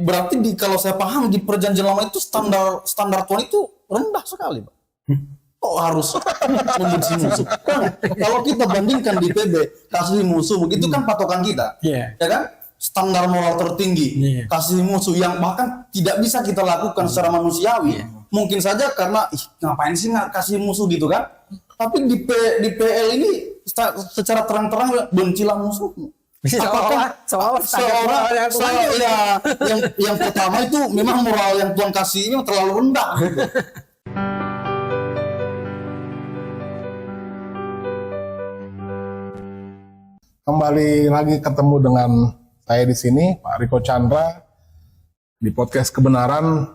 Berarti kalau saya paham di perjanjian lama itu standar Tuhan itu rendah sekali, Pak. Kok harus membenci musuh? Kalau kita bandingkan di PB, kasih musuh, itu kan patokan kita, ya kan? Standar moral tertinggi, kasih musuh yang bahkan tidak bisa kita lakukan secara manusiawi. Mungkin saja karena ngapain sih nggak kasih musuh gitu kan? Tapi di PL ini secara terang-terang bencilah musuhmu. Seolah yang pertama itu memang moral yang Tuhan kasih ini terlalu rendah. Gitu. Kembali lagi ketemu dengan saya di sini, Pak Riko Chandra, di podcast Kebenaran.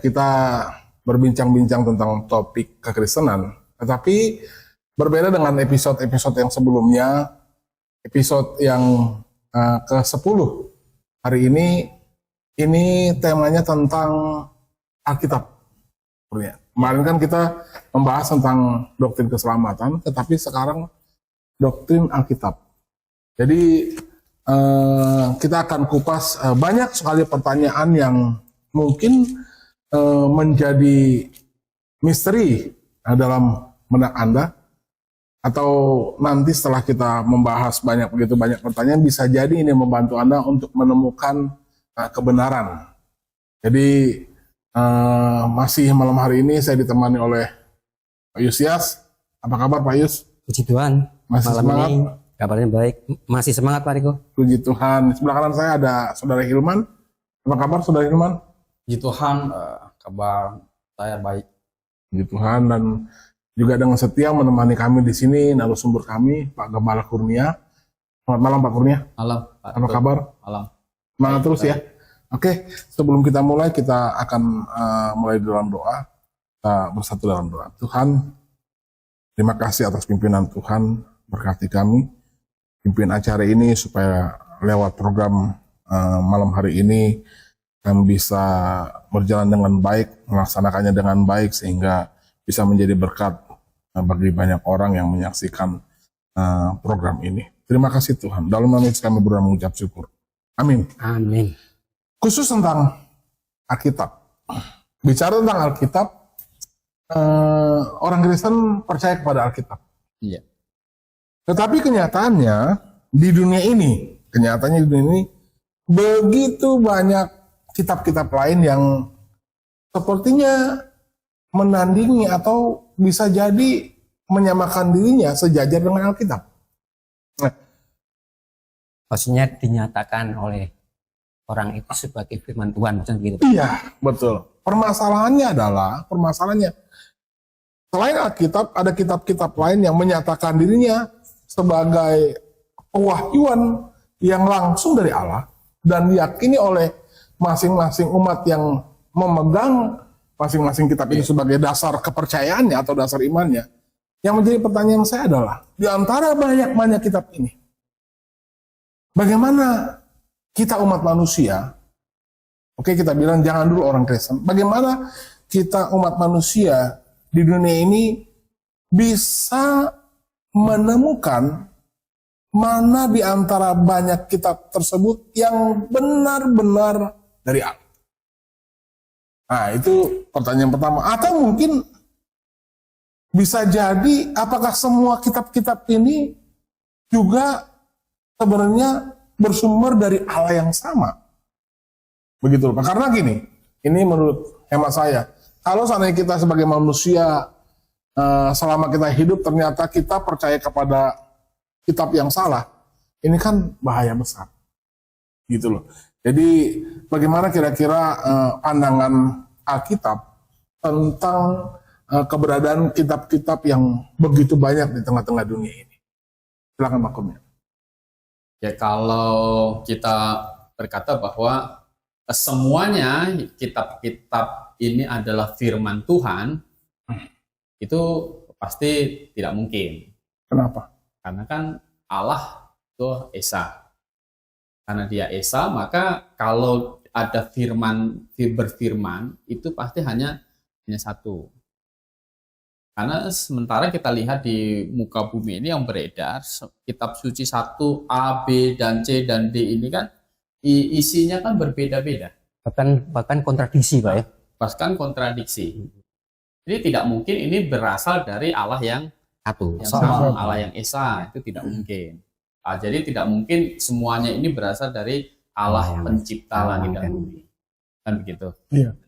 Kita berbincang-bincang tentang topik kekristenan, tetapi berbeda dengan episode-episode yang sebelumnya. Episode yang ke-10 hari ini temanya tentang Alkitab. Kemarin kan kita membahas tentang doktrin keselamatan, tetapi sekarang doktrin Alkitab. Jadi kita akan kupas banyak sekali pertanyaan yang mungkin menjadi misteri dalam benak Anda, atau nanti setelah kita membahas begitu banyak pertanyaan, bisa jadi ini membantu Anda untuk menemukan kebenaran. Jadi masih malam hari ini saya ditemani oleh Pak Yusias. Apa kabar Pak Yus? Puji Tuhan. Masih malam semangat? Ini kabarnya baik. Masih semangat Pak Riko. Puji Tuhan. Di sebelah kanan saya ada Saudara Hilman. Apa kabar Saudara Hilman? Puji Tuhan, kabar saya baik. Puji Tuhan. Dan juga dengan setia menemani kami di sini narasumber kami, Pak Gembala Kurnia. Selamat malam Pak Kurnia. Malam Pak. Apa kabar? Malam. Semangat terus ya. Oke, sebelum kita mulai, kita akan mulai dalam doa. Kita bersatu dalam doa. Tuhan, terima kasih atas pimpinan Tuhan, berkati kami, pimpin acara ini supaya lewat program malam hari ini kami bisa berjalan dengan baik, melaksanakannya dengan baik sehingga bisa menjadi berkat bagi banyak orang yang menyaksikan program ini. Terima kasih Tuhan. Dalam nama Yesus kami berdoa mengucap syukur. Amin. Amin. Khusus tentang Alkitab. Bicara tentang Alkitab, orang Kristen percaya kepada Alkitab. Iya. Tetapi kenyataannya di dunia ini, begitu banyak kitab-kitab lain yang sepertinya menandingi atau bisa jadi menyamakan dirinya sejajar dengan Alkitab. Nah, Maksudnya dinyatakan oleh orang itu sebagai firman Tuhan, macam gitu. iya, betul. Permasalahannya selain Alkitab, ada kitab-kitab lain yang menyatakan dirinya sebagai pewahyuan yang langsung dari Allah dan diyakini oleh masing-masing umat yang memegang masing-masing kitab ini sebagai dasar kepercayaannya atau dasar imannya. Yang menjadi pertanyaan saya adalah, di antara banyak-banyak kitab ini, bagaimana kita umat manusia, oke kita bilang jangan dulu orang Kristen, bagaimana kita umat manusia di dunia ini bisa menemukan mana di antara banyak kitab tersebut yang benar-benar dari Allah? Nah, itu pertanyaan pertama. Atau mungkin bisa jadi apakah semua kitab-kitab ini juga sebenarnya bersumber dari Allah yang sama? Begitu Pak. Karena gini, ini menurut hemat saya, kalau seandainya kita sebagai manusia selama kita hidup ternyata kita percaya kepada kitab yang salah, ini kan bahaya besar. Gitu loh. Jadi bagaimana kira-kira pandangan Alkitab tentang keberadaan kitab-kitab yang begitu banyak di tengah-tengah dunia ini? Silakan Pak Kurnia. Ya, kalau kita berkata bahwa semuanya kitab-kitab ini adalah firman Tuhan, itu pasti tidak mungkin. Kenapa? Karena kan Allah itu Esa. Karena dia Esa, maka kalau ada berfirman, itu pasti hanya satu. Karena sementara kita lihat di muka bumi ini yang beredar, kitab suci 1, A, B, dan C, dan D ini kan, isinya kan berbeda-beda, Bahkan kontradiksi, Pak ya. bahkan kontradiksi. Jadi tidak mungkin ini berasal dari Allah yang Satu. sama, Allah yang esa, itu tidak mungkin. Jadi tidak mungkin semuanya ini berasal dari Allah pencipta langit dan bumi. Kan begitu. Iya.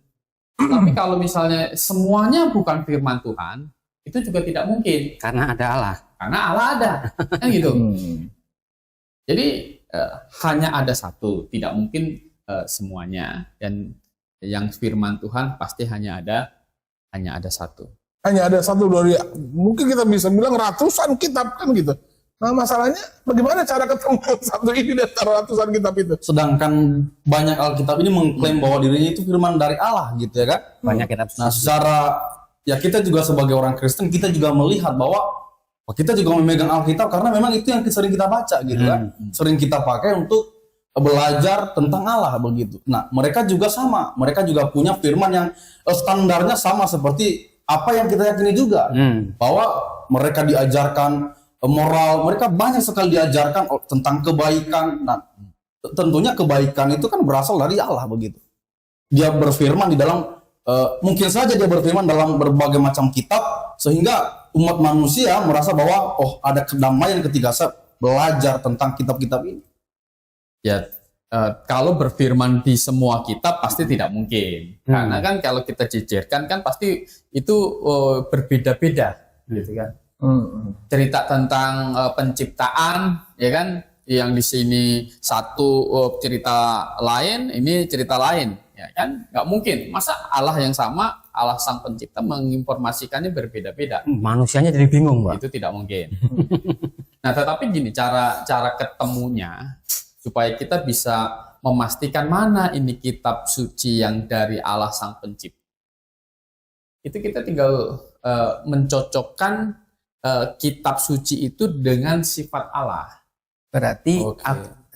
Tapi kalau misalnya semuanya bukan firman Tuhan, itu juga tidak mungkin. Karena ada Allah. Karena Allah ada. Kan gitu. Jadi hanya ada satu, tidak mungkin semuanya. Dan yang firman Tuhan pasti hanya ada satu. Hanya ada satu dari, mungkin kita bisa bilang ratusan kitab kan gitu. Nah masalahnya bagaimana cara ketemu satu ini dari ratusan kitab itu? Sedangkan banyak Alkitab ini mengklaim bahwa dirinya itu firman dari Allah gitu ya kan. Banyak kitab suci. Nah secara ya kita juga sebagai orang Kristen kita juga melihat bahwa kita juga memegang Alkitab karena memang itu yang sering kita baca gitu kan. Sering kita pakai untuk belajar tentang Allah begitu. Nah mereka juga sama, mereka juga punya firman yang standarnya sama seperti apa yang kita yakini juga. Bahwa mereka diajarkan moral, mereka banyak sekali diajarkan tentang kebaikan. Nah, tentunya kebaikan itu kan berasal dari Allah begitu. Dia berfirman di dalam mungkin saja dia berfirman dalam berbagai macam kitab sehingga umat manusia merasa bahwa ada kedamaian ketika saya belajar tentang kitab-kitab ini. Ya, kalau berfirman di semua kitab pasti tidak mungkin. Karena kan kalau kita jejerkan kan pasti itu berbeda-beda gitu kan. Cerita tentang penciptaan, ya kan, yang di sini satu cerita lain, ini cerita lain, ya kan, nggak mungkin. Masa Allah yang sama, Allah sang pencipta menginformasikannya berbeda-beda? Manusianya jadi bingung, Pak. Itu tidak mungkin. Nah, tetapi gini, cara ketemunya supaya kita bisa memastikan mana ini kitab suci yang dari Allah sang pencipta. Itu kita tinggal mencocokkan kitab suci itu dengan sifat Allah. Berarti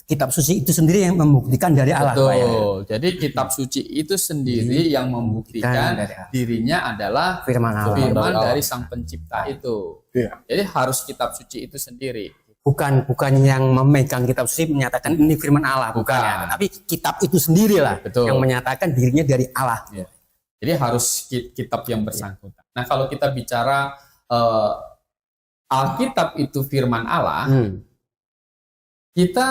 kitab suci itu sendiri yang membuktikan dari Allah. Betul. Pak, ya? Jadi kitab suci itu sendiri yang membuktikan dirinya adalah firman Allah. Firman dari sang pencipta itu. Iya. Jadi harus kitab suci itu sendiri. Bukan yang memegang kitab suci menyatakan ini firman Allah, bukan. Ya. Tapi kitab itu sendiri lah yang menyatakan dirinya dari Allah. Ya. Jadi harus kitab yang bersangkutan. Nah, kalau kita bicara Alkitab itu firman Allah, kita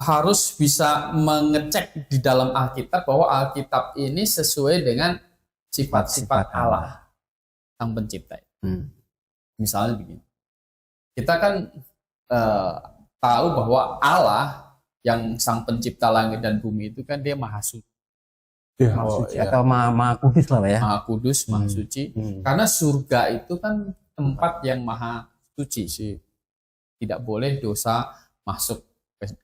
harus bisa mengecek di dalam Alkitab bahwa Alkitab ini sesuai dengan sifat-sifat Allah, sang pencipta. Misalnya begini, kita kan tahu bahwa Allah yang sang pencipta langit dan bumi itu kan dia maha suci. Atau maha kudus lah, Pak ya. Maha kudus, maha suci. Karena surga itu kan tempat yang maha suci sih, tidak boleh dosa masuk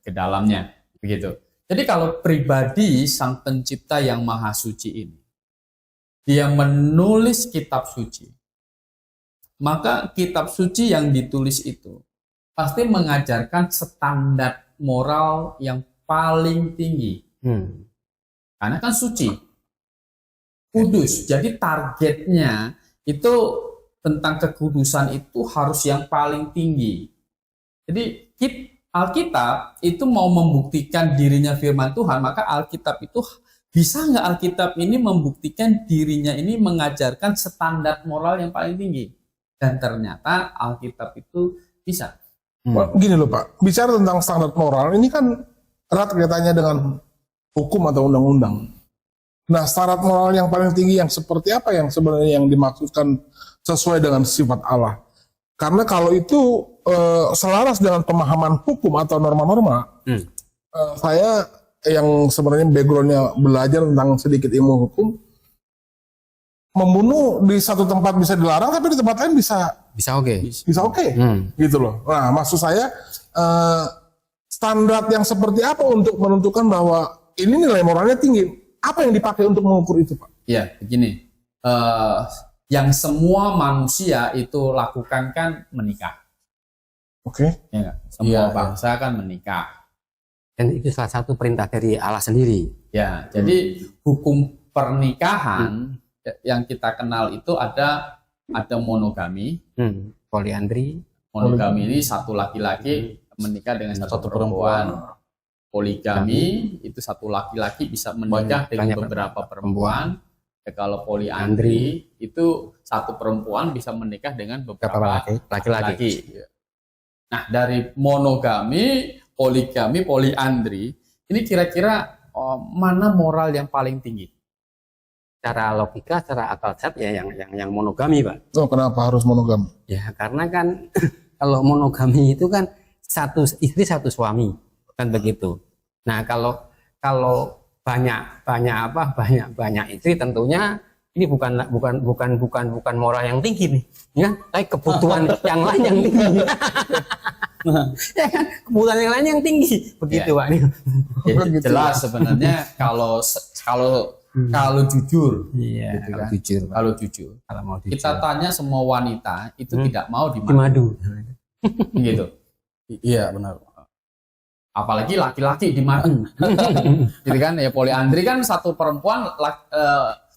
ke dalamnya, begitu. Jadi kalau pribadi sang pencipta yang maha suci ini, dia menulis kitab suci, maka kitab suci yang ditulis itu pasti mengajarkan standar moral yang paling tinggi, karena kan suci, kudus. Jadi targetnya itu tentang kekudusan itu harus yang paling tinggi. Jadi Alkitab itu mau membuktikan dirinya firman Tuhan, maka Alkitab itu bisa nggak Alkitab ini membuktikan dirinya ini mengajarkan standar moral yang paling tinggi? Dan ternyata Alkitab itu bisa. Gini loh Pak, bicara tentang standar moral ini kan erat kaitannya dengan hukum atau undang-undang. Nah, standar moral yang paling tinggi yang seperti apa yang sebenarnya yang dimaksudkan sesuai dengan sifat Allah? Karena kalau itu selaras dengan pemahaman hukum atau norma-norma, saya yang sebenarnya backgroundnya belajar tentang sedikit ilmu hukum, membunuh di satu tempat bisa dilarang, tapi di tempat lain bisa oke, gitu loh. Nah, maksud saya standar yang seperti apa untuk menentukan bahwa ini nilai moralnya tinggi? Apa yang dipakai untuk mengukur itu, Pak? Ya, begini. Yang semua manusia itu lakukan kan menikah. Oke. Ya, semua bangsa kan menikah. Dan itu salah satu perintah dari Allah sendiri. Ya, jadi hukum pernikahan yang kita kenal itu ada monogami. Poliandri. Monogami ini satu laki-laki menikah dengan satu perempuan. Poligami itu satu laki-laki bisa menikah dengan banyak beberapa perempuan. Ya, kalau poliandri itu satu perempuan bisa menikah dengan beberapa laki-laki. Nah, dari monogami, poligami, poliandri, ini kira-kira mana moral yang paling tinggi? Secara logika, secara akal sehat ya yang monogami, Pak. So, kenapa harus monogami? Ya karena kan kalau monogami itu kan satu istri satu suami kan begitu. Nah kalau banyak istri tentunya ini bukan moral yang tinggi nih, ya, tapi kebutuhan yang lain yang tinggi. Ya kan, kebutuhan yang lain yang tinggi begitu, Pak. Ya, jelas sebenarnya kalau jujur, Iya, gitu kalau kan. jujur, Pak. Kalau jujur, Kalau mau jujur. kita tanya semua wanita itu tidak mau Dimadu. gitu. Iya benar. Apalagi laki-laki dimadu. Gitu kan, ya poliandri kan satu perempuan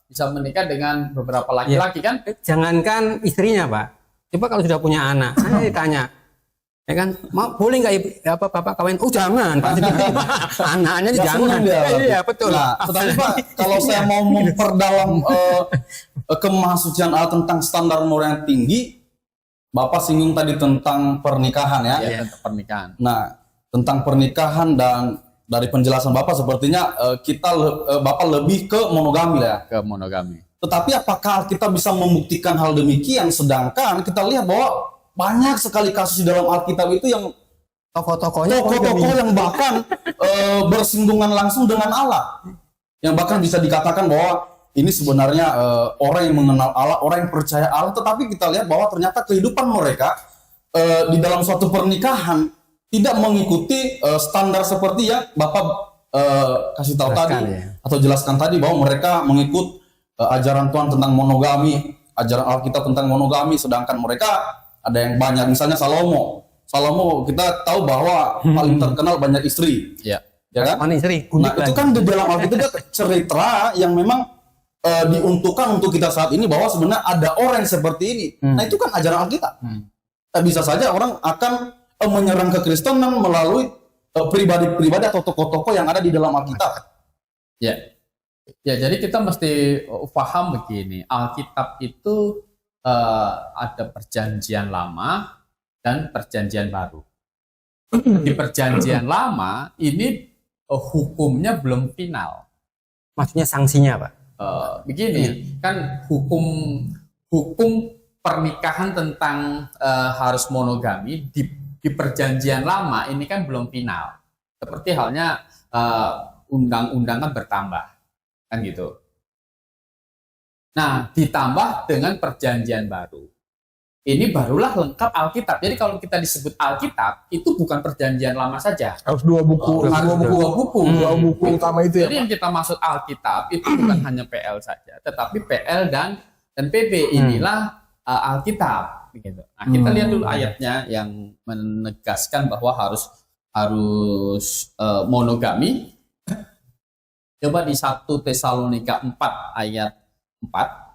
bisa menikah dengan beberapa laki-laki kan. Jangankan istrinya, Pak. Coba kalau sudah punya anak, saya ditanya, ya kan, boleh nggak bapak kawin? Oh jangan, Pak. Anaknya Nggak jangan. senang dia, Pak. Iya betul. Nah, tetapi Pak, kalau saya mau memperdalam kemahsucian Allah tentang standar moral yang tinggi, Bapak singgung tadi tentang pernikahan ya. Ya, tentang pernikahan. Nah, tentang pernikahan dan dari penjelasan Bapak sepertinya Bapak lebih ke monogami lah ya. Ke monogami. Tetapi apakah kita bisa membuktikan hal demikian? Sedangkan kita lihat bahwa banyak sekali kasus di dalam Alkitab itu yang Tokoh-tokohnya tokoh-tokoh yang bahkan bersinggungan langsung dengan Allah, yang bahkan bisa dikatakan bahwa ini sebenarnya orang yang mengenal Allah, orang yang percaya Allah, tetapi kita lihat bahwa ternyata kehidupan mereka di dalam suatu pernikahan tidak mengikuti standar seperti yang Bapak kasih tahu tadi atau jelaskan tadi, bahwa mereka mengikut ajaran Tuhan tentang monogami, ajaran Alkitab tentang monogami, sedangkan mereka ada yang banyak, misalnya Salomo kita tahu bahwa paling terkenal banyak istri, Ya. ya kan? Mana istri? Nah itu kan di dalam Alkitab cerita yang memang diuntukkan untuk kita saat ini, bahwa sebenarnya ada orang seperti ini. Nah itu kan ajaran Alkitab. Bisa saja orang akan menyerang kekristenan melalui pribadi-pribadi atau tokoh-tokoh yang ada di dalam Alkitab. Ya. Ya, jadi kita mesti paham begini, Alkitab itu ada perjanjian lama dan perjanjian baru. Di perjanjian lama ini hukumnya belum final. Maksudnya sanksinya, Pak? Begini, kan hukum pernikahan tentang harus monogami di perjanjian lama ini kan belum final. Seperti halnya undang-undang kan bertambah, kan gitu. Nah, ditambah dengan perjanjian baru. Ini barulah lengkap Alkitab. Jadi kalau kita disebut Alkitab, itu bukan perjanjian lama saja. Harus dua buku, Dua buku. dua buku utama itu ya. Jadi yang kita maksud Alkitab itu bukan hanya PL saja, tetapi PL dan PB inilah Alkitab. Gitu. Nah, kita lihat dulu ayatnya yang menegaskan bahwa harus monogami. Coba di 1 Tesalonika 4 ayat 4.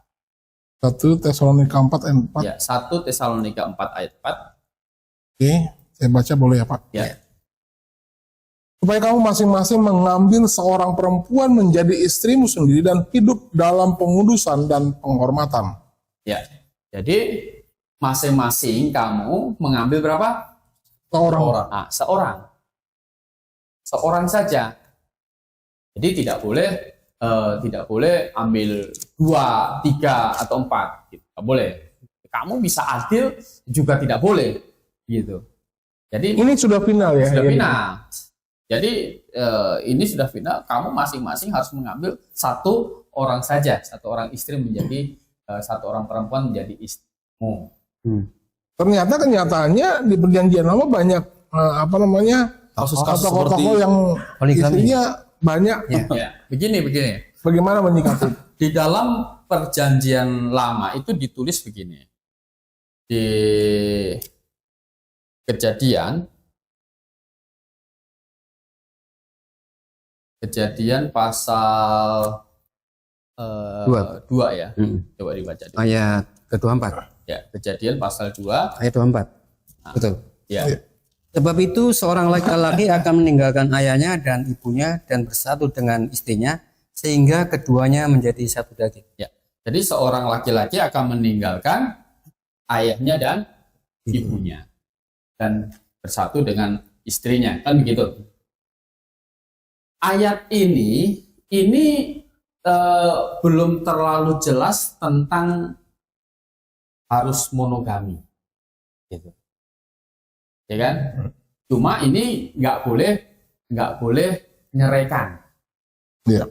1 Tesalonika 4 ayat 4. Ya, 1 Tesalonika 4 ayat 4. Oke, saya baca boleh ya Pak? Ya. Supaya kamu masing-masing mengambil seorang perempuan menjadi istrimu sendiri dan hidup dalam pengudusan dan penghormatan. Ya. Jadi masing-masing kamu mengambil berapa? Seorang. Nah, seorang saja. Jadi tidak boleh ambil 2, 3 atau 4. Gitu. Tidak boleh. Kamu bisa adil juga tidak boleh. Gitu. Jadi Ini sudah final ya? sudah Ya, final. Jadi ini sudah final. Kamu masing-masing harus mengambil satu orang saja, satu orang istri menjadi satu orang perempuan menjadi istrimu. Ternyata kenyataannya di perjanjian lama banyak Kasus-kasus tokoh-tokoh seperti yang poligami. istrinya banyak. Ya, begini. Bagaimana menyikapi? Di dalam perjanjian lama itu ditulis begini. Di Kejadian pasal 2 ya. Coba dibaca dulu. Ayat ke-24. Ya, Kejadian pasal 2 Ayat 24. Betul. ya. Sebab itu seorang laki-laki akan meninggalkan ayahnya dan ibunya dan bersatu dengan istrinya sehingga keduanya menjadi satu daging. Ya. Jadi seorang laki-laki akan meninggalkan ayahnya dan ibunya dan bersatu dengan istrinya, kan begitu. Ayat ini belum terlalu jelas tentang harus monogami, gitu. Ya kan? Cuma ini nggak boleh nyeraikan. Iya.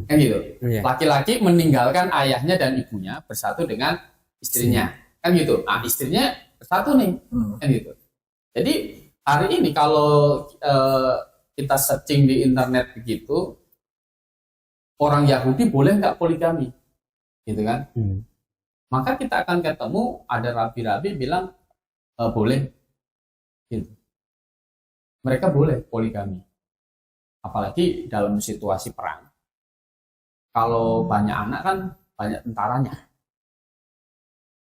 Kan gitu. Iya. Laki-laki meninggalkan ayahnya dan ibunya bersatu dengan istrinya. Kan gitu. Nah, istrinya bersatu nih. Kan gitu. Jadi hari ini kalau kita searching di internet begitu, orang Yahudi boleh nggak poligami? Gitu kan. Maka kita akan ketemu ada rabi-rabi bilang boleh. Gitu. Mereka boleh poligami. Apalagi dalam situasi perang. Kalau banyak anak kan banyak tentaranya.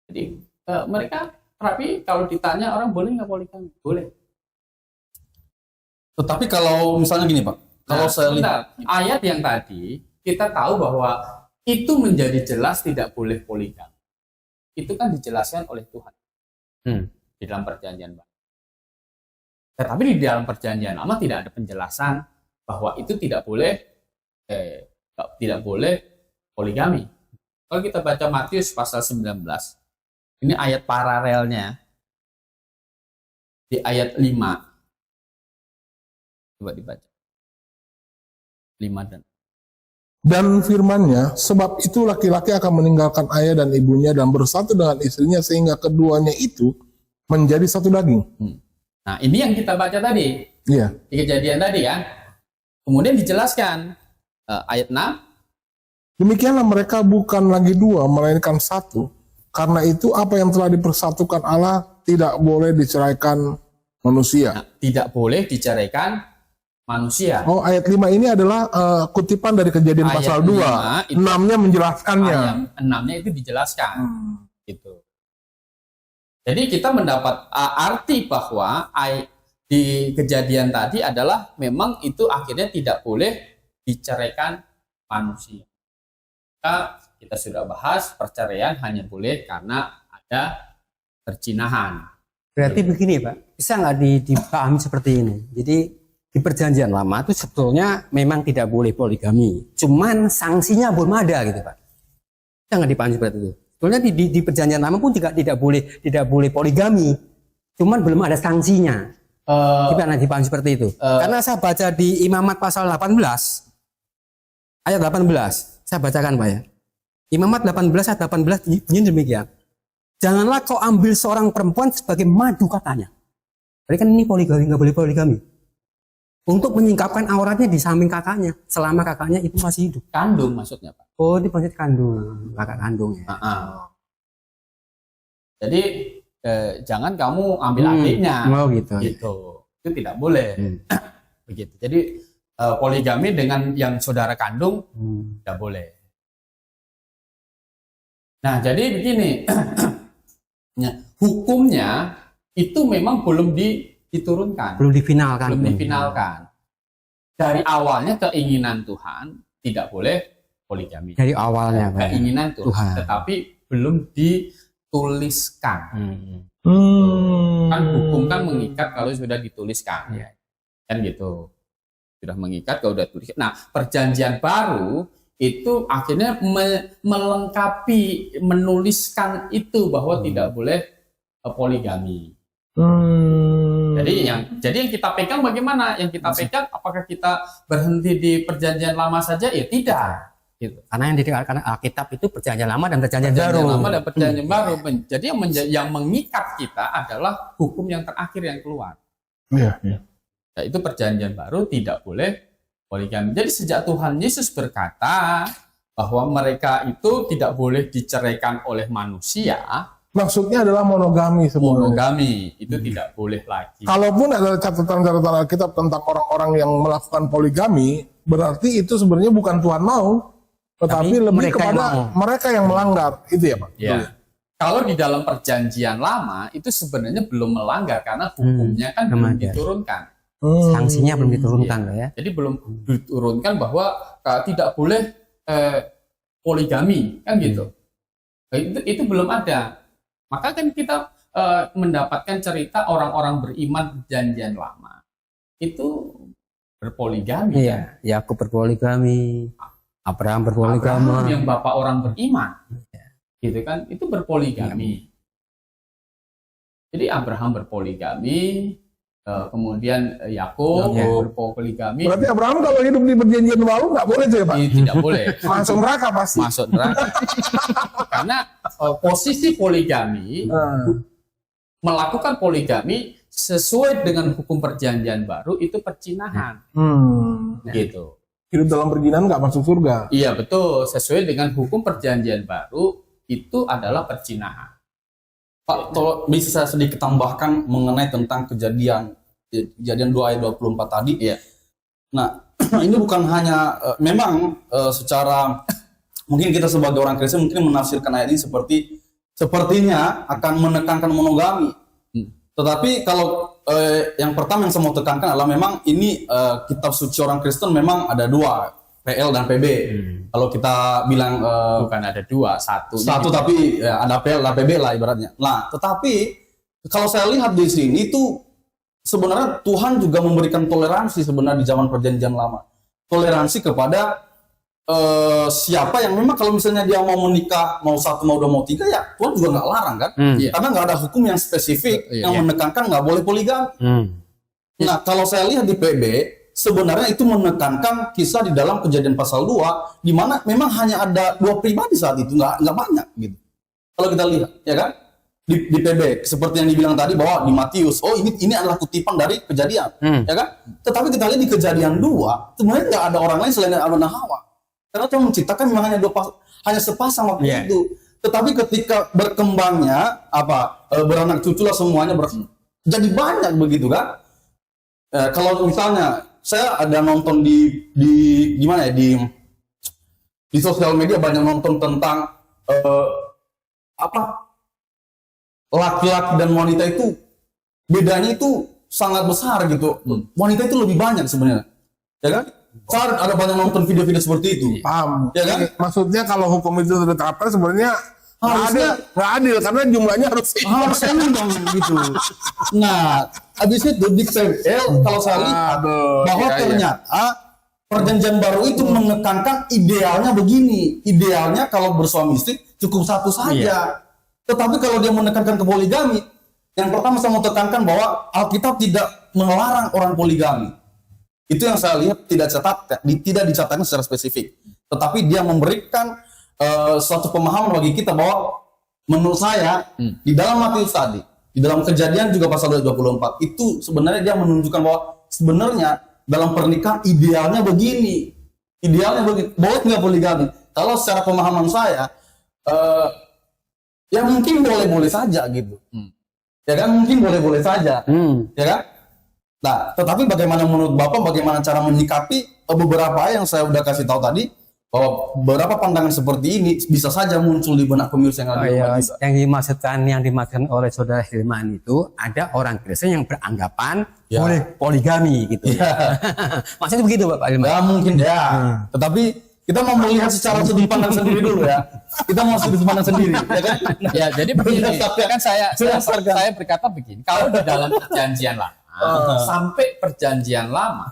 Jadi mereka, tapi kalau ditanya orang boleh nggak poligami? Boleh. Tetapi kalau misalnya gini Pak, kalau saya lihat ayat yang tadi kita tahu bahwa itu menjadi jelas tidak boleh poligami. Itu kan dijelaskan oleh Tuhan di dalam perjanjian baru. Tetapi di dalam perjanjian lama tidak ada penjelasan bahwa itu tidak boleh poligami. Kalau kita baca Matius pasal 19, ini ayat paralelnya di ayat 5. Coba dibaca. 5 Dan firman-Nya, sebab itu laki-laki akan meninggalkan ayah dan ibunya dan bersatu dengan istrinya sehingga keduanya itu menjadi satu daging. Nah, ini yang kita baca tadi. Iya. Di kejadian tadi kan. Kemudian dijelaskan ayat 6. Demikianlah mereka bukan lagi dua, melainkan satu. Karena itu apa yang telah dipersatukan Allah tidak boleh diceraikan manusia. Nah, tidak boleh diceraikan manusia. Oh, ayat 5 ini adalah kutipan dari kejadian Ayat pasal 2. 5 itu- 6-nya menjelaskannya. Ayat 6-nya itu dijelaskan. Gitu. Jadi kita mendapat arti bahwa di kejadian tadi adalah memang itu akhirnya tidak boleh diceraikan manusia. Kita sudah bahas perceraian hanya boleh karena ada percinahan. Berarti begini Pak, bisa nggak dipahami seperti ini? Jadi di perjanjian lama itu sebetulnya memang tidak boleh poligami, cuman sanksinya belum ada gitu Pak. Bisa nggak dipahami seperti itu? Sebetulnya di perjanjian lama pun tidak boleh poligami, cuman belum ada sanksinya. Gimana dipahami seperti itu? Karena saya baca di Imamat pasal 18 ayat 18, saya bacakan Pak ya. Imamat 18 ayat 18 bunyi demikian. Janganlah kau ambil seorang perempuan sebagai madu katanya. Berarti kan ini poligami, nggak boleh poligami. Untuk menyingkapkan auratnya di samping kakaknya selama kakaknya itu masih hidup. Kandung maksudnya Pak. Oh, ini maksud kandung, kakak kandung ya. Jadi jangan kamu ambil adiknya. Oh gitu. Gitu. Itu tidak boleh. Begitu. Jadi poligami dengan yang saudara kandung tidak boleh. Nah, jadi begini. Hukumnya itu memang belum diturunkan. Belum difinalkan. Belum difinalkan. Dari awalnya keinginan Tuhan tidak boleh poligami. Dari awalnya Pak. Keinginan Tuhan. Tetapi belum dituliskan. Kan hukum kan mengikat kalau sudah dituliskan. Kan gitu. Sudah mengikat kalau sudah dituliskan. Nah, perjanjian baru itu akhirnya melengkapi, menuliskan itu bahwa tidak boleh poligami. Jadi yang kita pegang bagaimana? Yang kita pegang apakah kita berhenti di perjanjian lama saja? Ya tidak. Gitu. Karena yang dikatakan Alkitab itu perjanjian lama dan perjanjian baru. Perjanjian lama dan perjanjian baru. Jadi yang mengikat kita adalah hukum yang terakhir yang keluar. Iya. Nah, itu perjanjian baru tidak boleh poligami. Jadi sejak Tuhan Yesus berkata bahwa mereka itu tidak boleh diceraikan oleh manusia, Maksudnya adalah monogami sebenarnya. monogami itu tidak boleh lagi. Kalaupun ada catatan-catatan Alkitab tentang orang-orang yang melakukan poligami, berarti itu sebenarnya bukan Tuhan mau, tetapi lebih mereka yang kepada mau. mereka yang melanggar. Itu ya Pak? Ya. Kalau di dalam perjanjian lama itu sebenarnya belum melanggar karena hukumnya kan belum ada. diturunkan. Sanksinya belum diturunkan loh ya. Jadi belum diturunkan bahwa tidak boleh poligami kan gitu. Itu belum ada. Maka kan kita mendapatkan cerita orang-orang beriman perjanjian lama itu berpoligami. Iya, Yakub berpoligami, Abraham berpoligami. Abraham yang bapak orang beriman, gitu kan? Itu berpoligami. Jadi Abraham berpoligami, kemudian Yakub berpoligami. Berarti Abraham kalau hidup di perjanjian baru nggak boleh tuh ya Pak? Tidak boleh. Langsung neraka pasti. Masuk neraka. Karena posisi poligami, melakukan poligami sesuai dengan hukum perjanjian baru itu percinahan. Gitu. Hidup dalam perjinahan nggak masuk surga. Iya betul, sesuai dengan hukum perjanjian baru itu adalah percinahan. Pak, bisa sedikit tambahkan mengenai tentang kejadian 2 ayat 24 tadi. Iya. Nah, ini bukan hanya memang secara mungkin kita sebagai orang Kristen mungkin menafsirkan ayat ini sepertinya akan menekankan monogami. Tetapi kalau yang pertama yang saya mau tekankan adalah memang ini kitab suci orang Kristen memang ada 2, PL dan PB. Kalau kita bilang Bukan ada 2, satu tapi ya, ada PL dan PB lah ibaratnya. Nah, tetapi kalau saya lihat di sini itu sebenarnya Tuhan juga memberikan toleransi sebenarnya di zaman perjanjian lama. Toleransi kepada siapa yang memang kalau misalnya dia mau menikah, mau 1, mau 2, mau 3 ya Tuhan juga nggak larang kan? Karena nggak ada hukum yang spesifik yang menekankan nggak boleh poligami. Nah, kalau saya lihat di PB sebenarnya itu menekankan kisah di dalam Kejadian pasal 2 di mana memang hanya ada 2 pribadi saat itu, nggak banyak gitu. Kalau kita lihat, ya kan? Di PB seperti yang dibilang tadi bahwa di Matius, oh ini adalah kutipan dari Kejadian, ya kan? Tetapi kita lihat di Kejadian 2 sebenarnya nggak ada orang lain selain Adam dan Hawa. Karena Tuhan menciptakan memang hanya sepasang waktu itu. Tetapi ketika berkembangnya beranak cuculah semuanya jadi banyak begitu kan? Kalau misalnya saya ada nonton di gimana ya di sosial media banyak nonton tentang laki-laki dan wanita itu bedanya itu sangat besar gitu. Wanita itu lebih banyak sebenarnya, ya kan? Saya ada banyak nonton video-video seperti itu. Paham. Ya kan? Maksudnya kalau hukum itu ditetapkan sebenarnya nggak adil karena jumlahnya harus seimbang gitu. Nah, habis itu di PL kalau saya lihat bahwa ternyata perjanjian baru itu menekankan idealnya begini. Idealnya kalau bersuami istri cukup 1 saja. Tetapi kalau dia menekankan ke poligami, yang pertama saya mau tekankan bahwa Alkitab tidak melarang orang poligami. Itu yang saya lihat tidak dicatatkan secara spesifik. Tetapi dia memberikan suatu pemahaman bagi kita bahwa menurut saya di dalam Matius tadi, di dalam Kejadian juga pasal 24 itu sebenarnya dia menunjukkan bahwa sebenarnya dalam pernikahan idealnya begini. Idealnya begini. Boleh nggak poligami? Kalau secara pemahaman saya ya mungkin boleh-boleh saja gitu. Ya kan mungkin boleh-boleh saja. Ya kan? Nah, tetapi bagaimana menurut Bapak, bagaimana cara menyikapi beberapa yang saya udah kasih tahu tadi, bahwa beberapa pandangan seperti ini bisa saja muncul di benak pemirsa yang ada di rumah juga. Yang dimaksudkan oleh saudara Hilman itu ada orang Kristen yang beranggapan boleh poligami gitu. Maksudnya begitu Bapak Hilman? Ya mungkin ya. Tetapi kita mau melihat secara sudut pandang sendiri dulu ya. Kita mau sudut pandang sendiri, ya kan? Ya, jadi begini, kan saya berkata begini, kalau di dalam perjanjian lama sampai perjanjian lama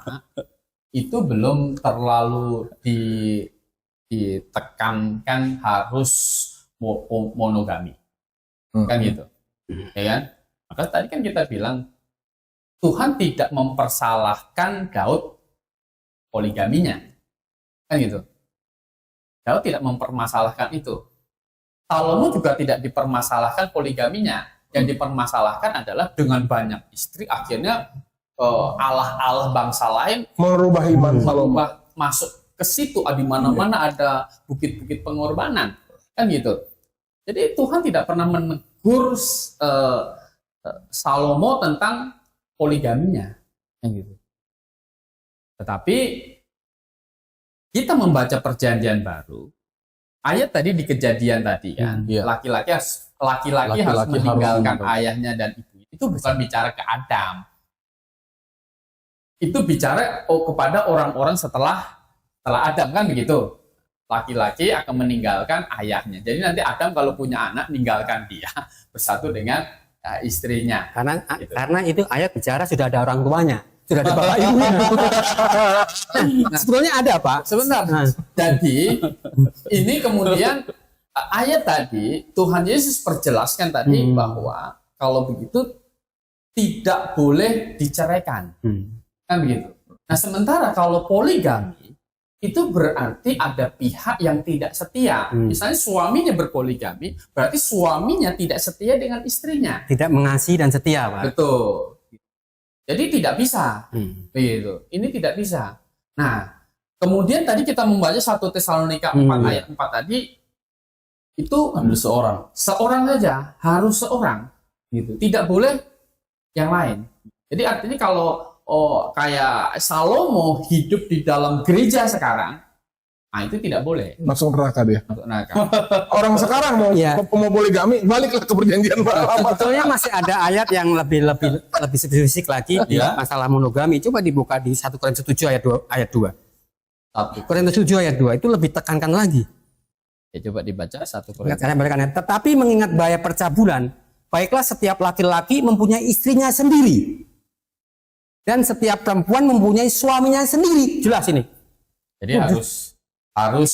itu belum terlalu ditekankan harus monogami, kan gitu, ya kan? Maka tadi kan kita bilang Tuhan tidak mempersalahkan Daud poligaminya, kan gitu. Daud tidak mempermasalahkan itu. Salomo juga tidak dipermasalahkan poligaminya. Yang dipermasalahkan adalah dengan banyak istri akhirnya Allah bangsa lain merubah iman Salomo, masuk ke situ, di mana-mana ada bukit-bukit pengorbanan, kan gitu. Jadi Tuhan tidak pernah menegur Salomo tentang poligaminya, kan gitu. Tetapi kita membaca perjanjian baru, ayat tadi di Kejadian tadi kan, laki-laki laki-laki harus Laki-laki harus meninggalkan meninggalkan. ayahnya dan ibunya. Itu bukan bicara ke Adam. Itu bicara kepada orang-orang setelah Adam, kan begitu. Laki-laki akan meninggalkan ayahnya. Jadi nanti Adam kalau punya anak, ninggalkan dia bersatu dengan istrinya. Gitu. Karena itu ayat bicara sudah ada orang tuanya, sudah ada bapak ibunya. Nah, sebetulnya ada Pak. Sebentar. Nah. Jadi ini kemudian ayat tadi Tuhan Yesus perjelaskan tadi bahwa kalau begitu tidak boleh diceraikan. Kan begitu. Nah, sementara kalau poligami itu berarti ada pihak yang tidak setia. Misalnya suaminya berpoligami, berarti suaminya tidak setia dengan istrinya. Tidak mengasihi dan setia Pak. Betul. Jadi tidak bisa. Begitu. Ini tidak bisa. Nah, kemudian tadi kita membaca 1 Tesalonika 4 ayat 4 tadi itu Ambil seorang. saja, harus seorang gitu. Tidak boleh yang lain. Jadi artinya kalau kayak Salomo hidup di dalam gereja sekarang, nah itu tidak boleh Masuk neraka dia. untuk neraka. Orang sekarang mau Iya. mau poligami, baliklah ke perjanjian lama. Sebetulnya masih ada ayat yang lebih spesifik lagi di Ya. masalah monogami. Coba dibuka di 1 Korintus 7 ayat 2. Satu. Korintus 7 ayat 2 itu lebih tekankan lagi. Ya, coba dibaca 1 Korintus. Tetapi mengingat bahaya percabulan, baiklah setiap laki-laki mempunyai istrinya sendiri. Dan setiap perempuan mempunyai suaminya sendiri. Jelas ini. Jadi harus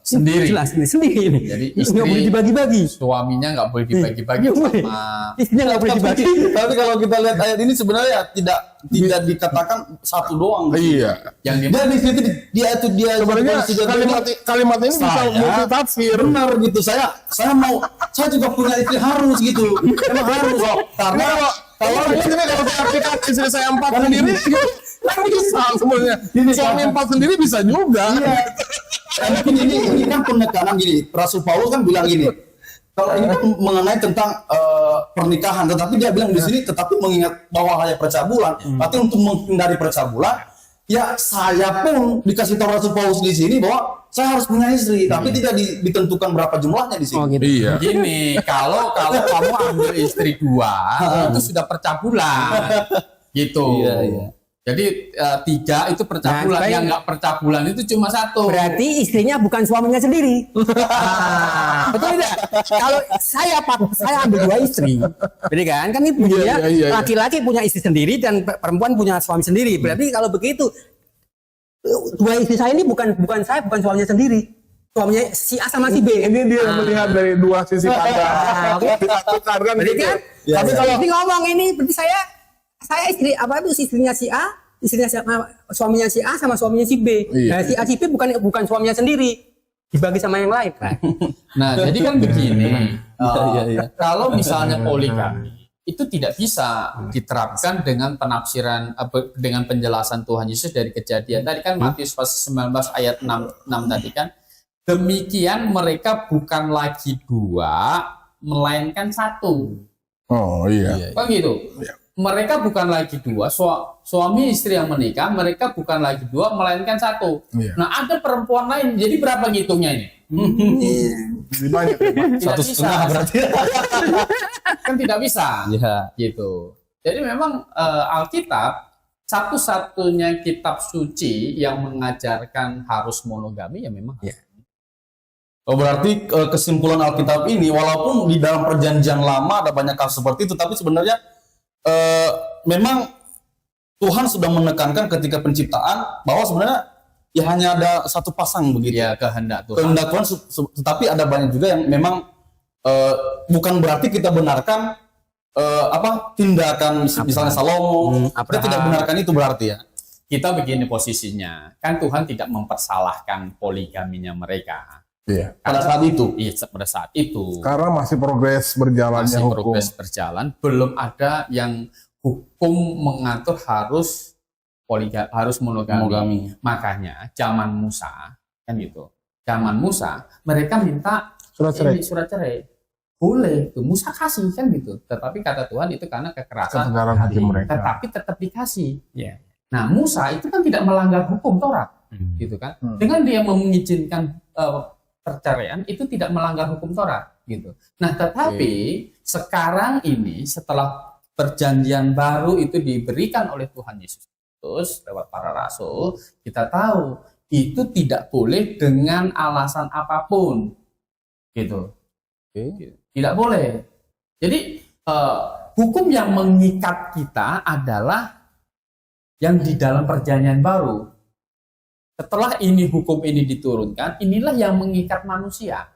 sendiri. Jelas ini sendiri ini. Jadi Nggak boleh dibagi-bagi. suaminya nggak boleh dibagi-bagi Nggak boleh. sama Istrinya nggak boleh dibagi. Tapi kalau kita lihat ayat ini sebenarnya tidak dikatakan satu doang. Iya. yang di Dia di situ dia Sebenarnya kalimat ini bisa Saya- multitafsir. benar gitu. Saya juga punya istri harus gitu. Emang harus karena Kalau ini kalau kita istri saya 4 sendiri, kan bisa sebenarnya. Suami 4 sendiri bisa juga. iya. Mungkin ini kan penekanan gini. Rasul Paulus kan bilang gini. Kalau ini kan mengenai tentang pernikahan, tetapi dia bilang di sini tetapi mengingat bahwa hanya percabulan. Berarti untuk menghindari percabulan, ya saya pun dikasih tahu Rasul Paulus di sini bahwa saya harus punya istri, tapi tidak ditentukan berapa jumlahnya di sini. Oh gitu. Iya. Gini, kalau kamu ambil istri 2 itu sudah percabulan, gitu. Iya. Jadi 3 itu percabulan, Nah, yang nggak percabulan itu cuma 1. Berarti istrinya bukan suaminya sendiri. Betul tidak? Kalau saya ambil 2 istri, berarti kan ini punya iya. laki-laki punya istri sendiri dan perempuan punya suami sendiri. Berarti kalau begitu 2 istri saya ini bukan suaminya sendiri. Suaminya si A sama si B. Ini dia melihat dari dua sisi pandang. Disatukan kan Berarti gitu. kan? Tapi kalau Ini ngomong ini berarti saya istri apa itu istrinya si A, suaminya si A sama suaminya si B. Iya. Nah, si A si B bukan suaminya sendiri. Dibagi sama yang lain, kan? Nah, jadi kan begini, Iya. kalau misalnya poligami itu tidak bisa diterapkan dengan penafsiran dengan penjelasan Tuhan Yesus dari Kejadian. Tadi kan Matius pasal 19 ayat 6 tadi kan, demikian mereka bukan lagi 2 melainkan 1. oh iya. Kan gitu. Iya. Mereka bukan lagi 2, suami istri yang menikah, mereka bukan lagi 2 melainkan 1. Iya. Nah, ada perempuan lain. Jadi berapa ngitungnya ini? Jadi banyak ya, Pak. Tidak 1,5 berarti. Kan tidak bisa. Iya. Gitu. Jadi memang Alkitab satu-satunya kitab suci yang mengajarkan harus monogami ya memang. Iya. Oh, berarti kesimpulan Alkitab ini walaupun di dalam perjanjian lama ada banyak kasus seperti itu, tapi sebenarnya memang Tuhan sudah menekankan ketika penciptaan bahwa sebenarnya ya hanya ada satu pasang begitu. Ya kehendak Tuhan. Kehendak Tuhan, tetapi ada banyak juga yang memang bukan berarti kita benarkan tindakan misalnya Salomo. Kita Abraham. tidak benarkan itu berarti ya. Kita begini posisinya, kan Tuhan tidak mempersalahkan poligaminya mereka. Iya. Pada saat itu. Iya, pada saat itu. Karena masih progres berjalannya Masih hukum. progres berjalan, belum ada yang hukum mengatur harus monogami. Monogami. Makanya zaman Musa kan gitu. Zaman Musa mereka minta Surat cerai. surat cerai. Boleh tuh Musa kasih kan gitu. Tetapi kata Tuhan itu karena kekerasan Ketegaran hati mereka. tetapi tetap dikasih. Iya. Nah, Musa itu kan tidak melanggar hukum Taurat, gitu kan. Dengan dia mengizinkan perceraian itu tidak melanggar hukum Taurat gitu. Nah, tetapi sekarang ini setelah perjanjian baru itu diberikan oleh Tuhan Yesus Kristus lewat para rasul, kita tahu itu tidak boleh dengan alasan apapun gitu. Tidak boleh. Jadi hukum yang mengikat kita adalah yang di dalam perjanjian baru. Setelah ini hukum ini diturunkan, inilah yang mengikat manusia.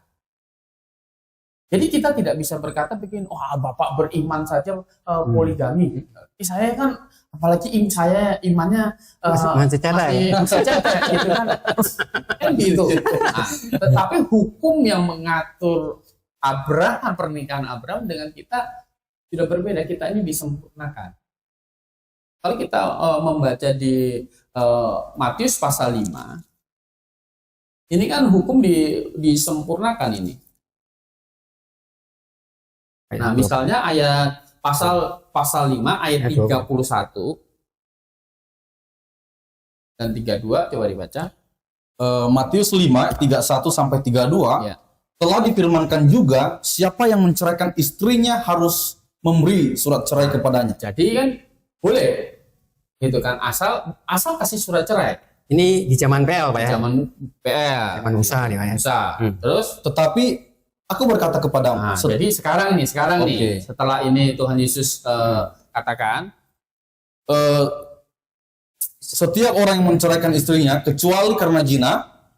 Jadi kita tidak bisa berkata bikin, Bapak beriman saja poligami. Saya kan, apalagi saya imannya masih cetek gitu kan. Kan gitu. Nah, tetapi hukum yang mengatur Abraham, pernikahan Abraham dengan kita sudah berbeda. Kita ini disempurnakan. Kalau kita membaca di Matius pasal 5, ini kan hukum disempurnakan ini. Nah, misalnya ayat pasal 5 ayat 31 dan 32, coba dibaca. Matius 5 31 sampai 32 Ya. telah difirmankan juga, siapa yang menceraikan istrinya harus memberi surat cerai kepadanya. Jadi kan boleh gitu kan, asal kasih surat cerai. Ini di zaman PL Pak ya. Zaman PL, Zaman Musa nih Pak ya. Musa. Terus Tetapi aku berkata kepadamu, jadi sekarang nih Oke. setelah ini Tuhan Yesus katakan, setiap orang yang menceraikan istrinya kecuali karena zina,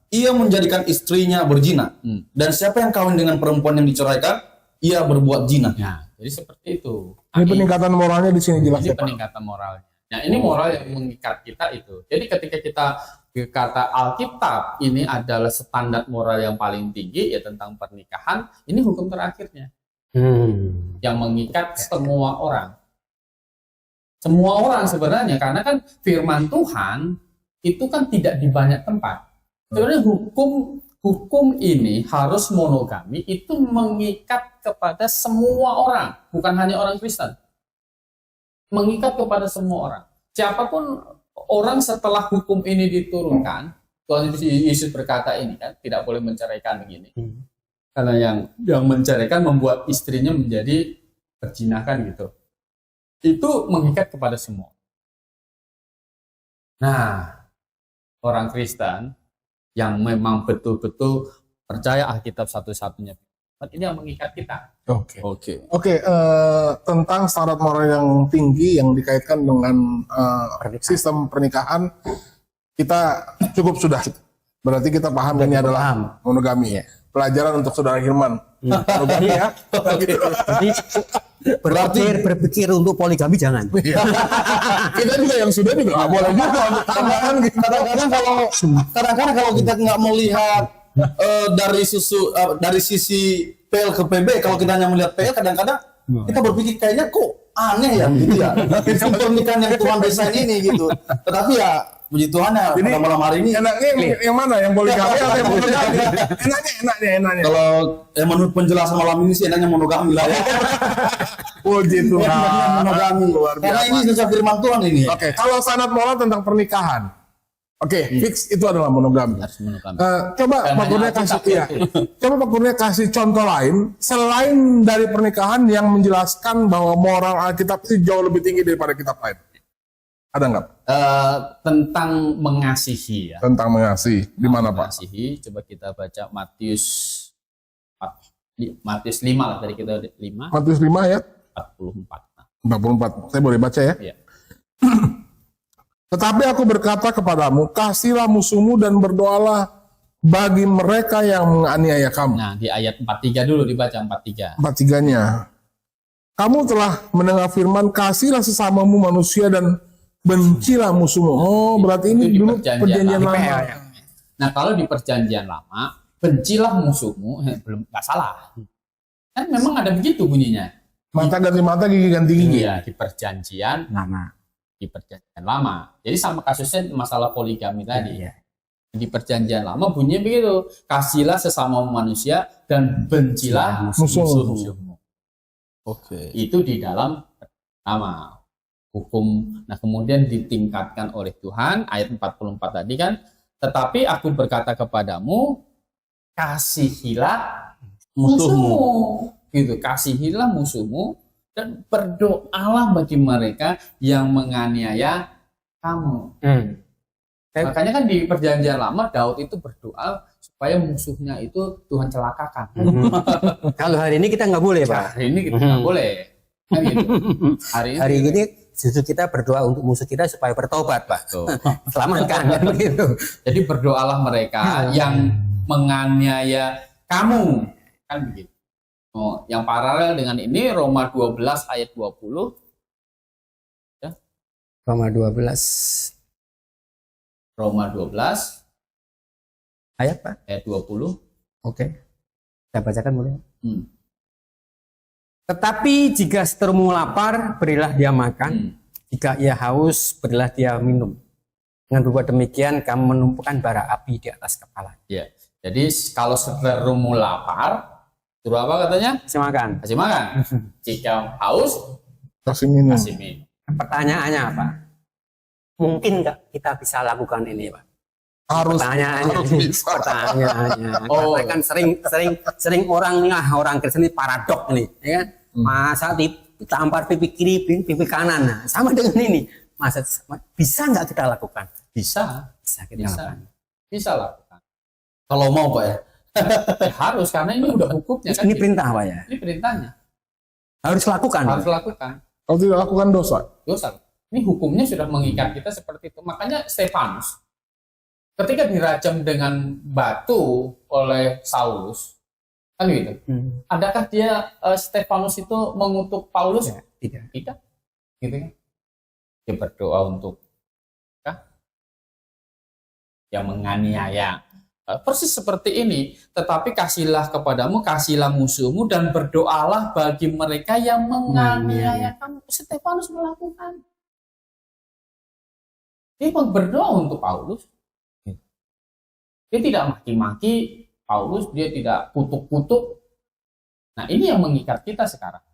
ia menjadikan istrinya berzina. Dan siapa yang kawin dengan perempuan yang diceraikan, ia berbuat zina. ya, jadi seperti itu. Ini peningkatan moralnya di sini jelas Ini ya Pak. peningkatan moralnya. Nah, ini moral yang mengikat kita itu. Jadi ketika kita berkata Alkitab ini adalah standar moral yang paling tinggi ya tentang pernikahan, ini hukum terakhirnya yang mengikat semua orang. Semua orang sebenarnya, karena kan firman Tuhan itu kan tidak di banyak tempat. Sebenarnya hukum ini harus monogami itu mengikat kepada semua orang, bukan hanya orang Kristen. Mengikat kepada semua orang. Siapapun orang setelah hukum ini diturunkan, Tuhan Yesus berkata ini kan tidak boleh menceraikan begini. Karena yang menceraikan membuat istrinya menjadi perzinahan gitu. Itu mengikat kepada semua. Nah, orang Kristen yang memang betul-betul percaya Alkitab satu-satunya, ini yang mengikat kita. Oke, tentang standar moral yang tinggi yang dikaitkan dengan sistem pernikahan, kita cukup sudah. Berarti kita paham ini adalah monogami. Pelajaran untuk saudara Hirman. Monogami ya. Berarti berpikir untuk poligami jangan. Kita juga yang sudah juga nggak boleh juga untuk tambahan gitu. Kadang-kadang kalau kita nggak melihat dari sisi PL ke PB, kalau kita hanya melihat PL, kadang-kadang kita berpikir kayaknya kok aneh ya gitu ya. Sistem pernikahan yang Tuhan desain ini gitu. Tetapi ya puji Tuhan ya pada malam hari ini Enaknya yang mana? Yang poligami atau yang monogami? Enaknya. kalau menurut penjelasan malam ini sih enaknya monogami lah ya. Puji Tuhan. Enaknya monogami. Luar Karena biasa. ini sesuai firman Tuhan ini. Oke, kalau standar moral tentang pernikahan, fix itu adalah monogami. Harus monogami. Coba Dan Pak hanya Kurnia Alkitab kasih coba Pak Kurnia kasih contoh lain selain dari pernikahan yang menjelaskan bahwa moral Alkitab itu jauh lebih tinggi daripada kitab lain. Ada nggak? Tentang mengasihi ya. Tentang mengasihi. Di mana Pak? Mengasihi, coba kita baca Matius 5 lah, tadi kita 5 Matius 5 ayat 44. 44. Saya boleh baca ya? Iya. Tetapi aku berkata kepadamu, kasihlah musuhmu dan berdoalah bagi mereka yang menganiaya kamu. Nah, di ayat 43 dulu dibaca 43. 43-nya. Kamu telah mendengar firman, kasihlah sesamamu manusia dan bencilah musuhmu. Oh, berarti ini Itu di dulu perjanjian perjanjian lama. lama. Nah, kalau di perjanjian lama, bencilah musuhmu, belum nggak salah. Kan memang ada begitu bunyinya. Mata ganti mata, gigi ganti gigi. Iya, di perjanjian Lama. lama. Jadi sama kasusnya masalah poligami tadi. Iya. Di perjanjian lama bunyinya begitu. Kasihlah sesama manusia dan bencilah Musuhmu. musuhmu. Oke. Itu di dalam lama hukum. Nah, kemudian ditingkatkan oleh Tuhan ayat 44 tadi kan, tetapi aku berkata kepadamu, kasihilah Musuhmu. gitu, kasihilah musuhmu dan berdoalah bagi mereka yang menganiaya kamu. Makanya kan di perjanjian lama Daud itu berdoa supaya musuhnya itu Tuhan celakakan. Kalau hari ini kita nggak boleh, Pak. Hari ini kita nggak boleh. Kan gitu. Hari ini justru kita berdoa untuk musuh kita supaya bertobat, Pak. Tuh. Selamatkan kan begitu. Jadi berdoalah mereka yang menganiaya kamu. Kan begitu. Oh, yang paralel dengan ini Roma 12 ayat 20. Ya. Roma 12 Roma 12 ayat, Pak. ayat 20. Oke. Saya bacakan boleh? Hmm. Tetapi jika seterumu lapar, berilah dia makan. Jika ia haus, berilah dia minum. Dengan berbuat demikian, kamu menumpukan bara api di atas kepala. Ya. Jadi kalau seterumu lapar, suruh apa katanya? Kasih makan. Kasih makan. Jika haus, Kasih minum. kasih minum. Pertanyaannya apa? Mungkin nggak kita bisa lakukan ini, Pak? Harus Pertanyaannya, bisa. pertanyaannya. Oh. Karena kan sering orang Kristen ini paradok nih, ya kan? Masa ditampar pipi kiri, pipi kanan, nah, sama dengan ini. Masa bisa nggak kita lakukan? Bisa. Bisa kita Bisa. lakukan. Bisa lakukan. Kalau mau Pak ya. Ya, harus karena ini udah hukumnya kan. Ini perintah, Pak ya. Ini perintahnya. Harus lakukan. Harus lakukan. Kalau tidak lakukan dosa. Dosa. Ini hukumnya sudah mengikat kita seperti itu. Makanya Stefanus ketika dirajam dengan batu oleh Saulus, kan gitu. Adakah dia Stefanus itu mengutuk Paulus? Ya, tidak. Tidak. Gitu kan? Dia berdoa untuk yang menganiaya. Persis seperti ini, tetapi kasihlah kepadamu, kasihlah musuhmu, dan berdoalah bagi mereka yang menganiaya kamu. Stefanus melakukan. Dia berdoa untuk Paulus. Dia tidak maki-maki Paulus, dia tidak kutuk-kutuk. Nah, ini yang mengikat kita sekarang.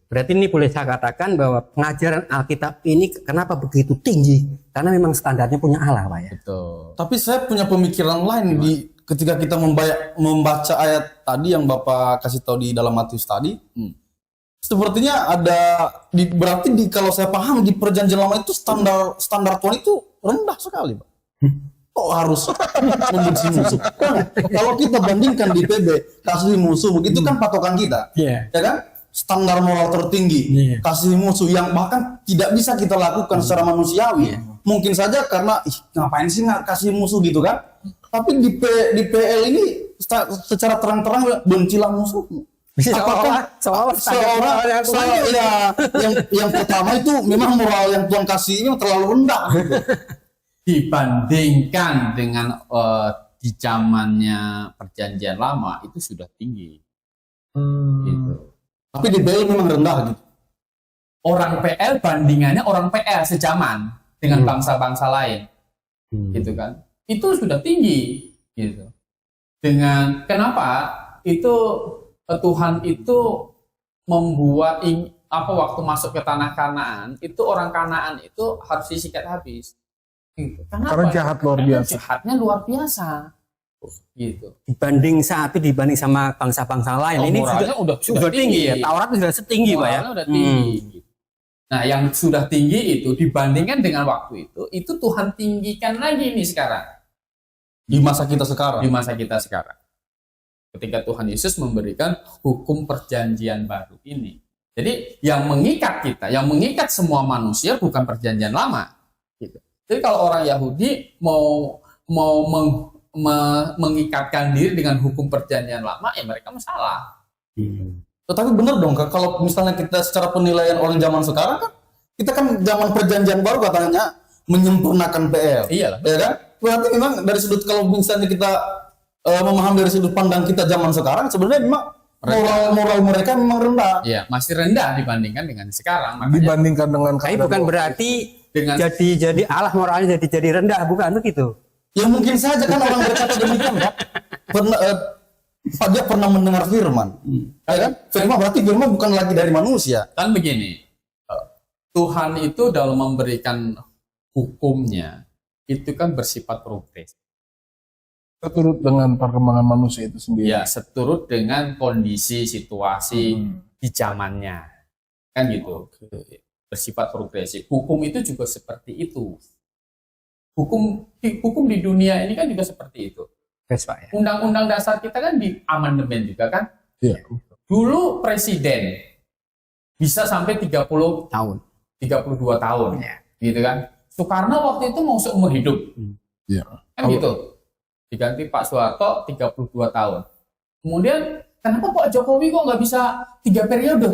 Berarti ini boleh saya katakan bahwa pengajaran Alkitab ini kenapa begitu tinggi? Karena memang standarnya punya Allah, Pak ya. Betul. Tapi saya punya pemikiran lain di ketika kita membaca ayat tadi yang Bapak kasih tahu di dalam Matius tadi. Sepertinya ada berarti kalau saya paham di perjanjian lama itu standar Tuhan itu rendah sekali, Pak. Kok harus membenci musuh? Kan, kalau kita bandingkan di PB kasih musuh begitu kan patokan kita, Iya. ya kan? Standar moral tertinggi, kasih musuh yang bahkan tidak bisa kita lakukan secara manusiawi. Mungkin saja karena ngapain sih nggak kasih musuh gitu kan? Tapi di PL ini secara terang-terang bencilah musuhmu. Apakah seorang ya yang pertama itu memang moral yang Tuhan kasih ini terlalu rendah gitu. Dibandingkan dengan di zamannya perjanjian lama itu sudah tinggi. Gitu. Tapi di PL memang rendah gitu. Orang PL bandingannya orang PL sejaman dengan bangsa-bangsa lain. Gitu kan. Itu sudah tinggi gitu. Dengan kenapa? Itu Tuhan itu membuat waktu masuk ke tanah Kanaan, itu orang Kanaan itu harus disikat habis. Gitu. Karena jahat luar biasa. Jahatnya luar biasa. Gitu. Dibanding sama bangsa-bangsa lain, ini moralnya sudah tinggi ya. Taurat sudah setinggi, Pak ya. Moralnya udah tinggi. Nah, yang sudah tinggi itu dibandingkan dengan waktu itu Tuhan tinggikan lagi nih sekarang. Di masa kita sekarang. Di masa kita sekarang. Ketika Tuhan Yesus memberikan hukum perjanjian baru ini. Jadi yang mengikat kita, yang mengikat semua manusia bukan perjanjian lama. Gitu. Jadi kalau orang Yahudi mau mengikatkan diri dengan hukum perjanjian lama, ya mereka masalah. Tetapi benar dong, Kak, kalau misalnya kita secara penilaian orang zaman sekarang kan, kita kan zaman perjanjian baru katanya menyempurnakan PL. Iyalah. Ya kan? Berarti memang dari sudut kalau misalnya kita memahami dari sudut pandang kita zaman sekarang, sebenarnya memang moral mereka memang rendah. Ya, masih rendah dibandingkan dengan sekarang. Makanya Dibandingkan dengan Tapi bukan berarti dengan jadi Allah moralnya jadi rendah, bukan begitu. Ya mungkin saja kan orang berkata demikian, Pak. Dia pernah mendengar firman. Ya kan? Firman berarti firman bukan lagi dari manusia. kan begini, Tuhan itu dalam memberikan hukumnya itu kan bersifat progres. Seturut dengan perkembangan manusia itu sendiri. Ya, seturut dengan kondisi situasi di zamannya. Kan gitu. Bersifat progresif. Hukum itu juga seperti itu. Hukum di dunia ini kan juga seperti itu. Yes, Pak, ya. Undang-undang dasar kita kan di amandemen juga kan. Iya. Dulu presiden bisa sampai 32 Tahun. tahun. Ya. Gitu kan. Soekarno waktu itu mau seumur hidup. Iya. Kan gitu. Diganti Pak Soeharto 32 tahun. Kemudian kenapa Pak Jokowi kok nggak bisa 3 periode?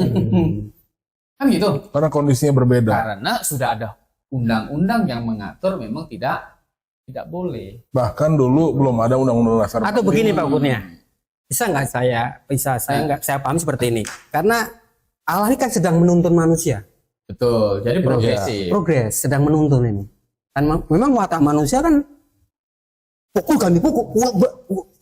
Kan gitu. Karena kondisinya berbeda. Karena sudah ada undang-undang yang mengatur memang tidak boleh. Bahkan dulu belum ada undang-undang dasar. Atau begini Pak Kurnia, saya paham seperti ini. Karena Allah ini kan sedang menuntun manusia. Betul. Jadi progresif. Progres, sedang menuntun ini. Dan memang watak manusia kan pukul kan dipukul,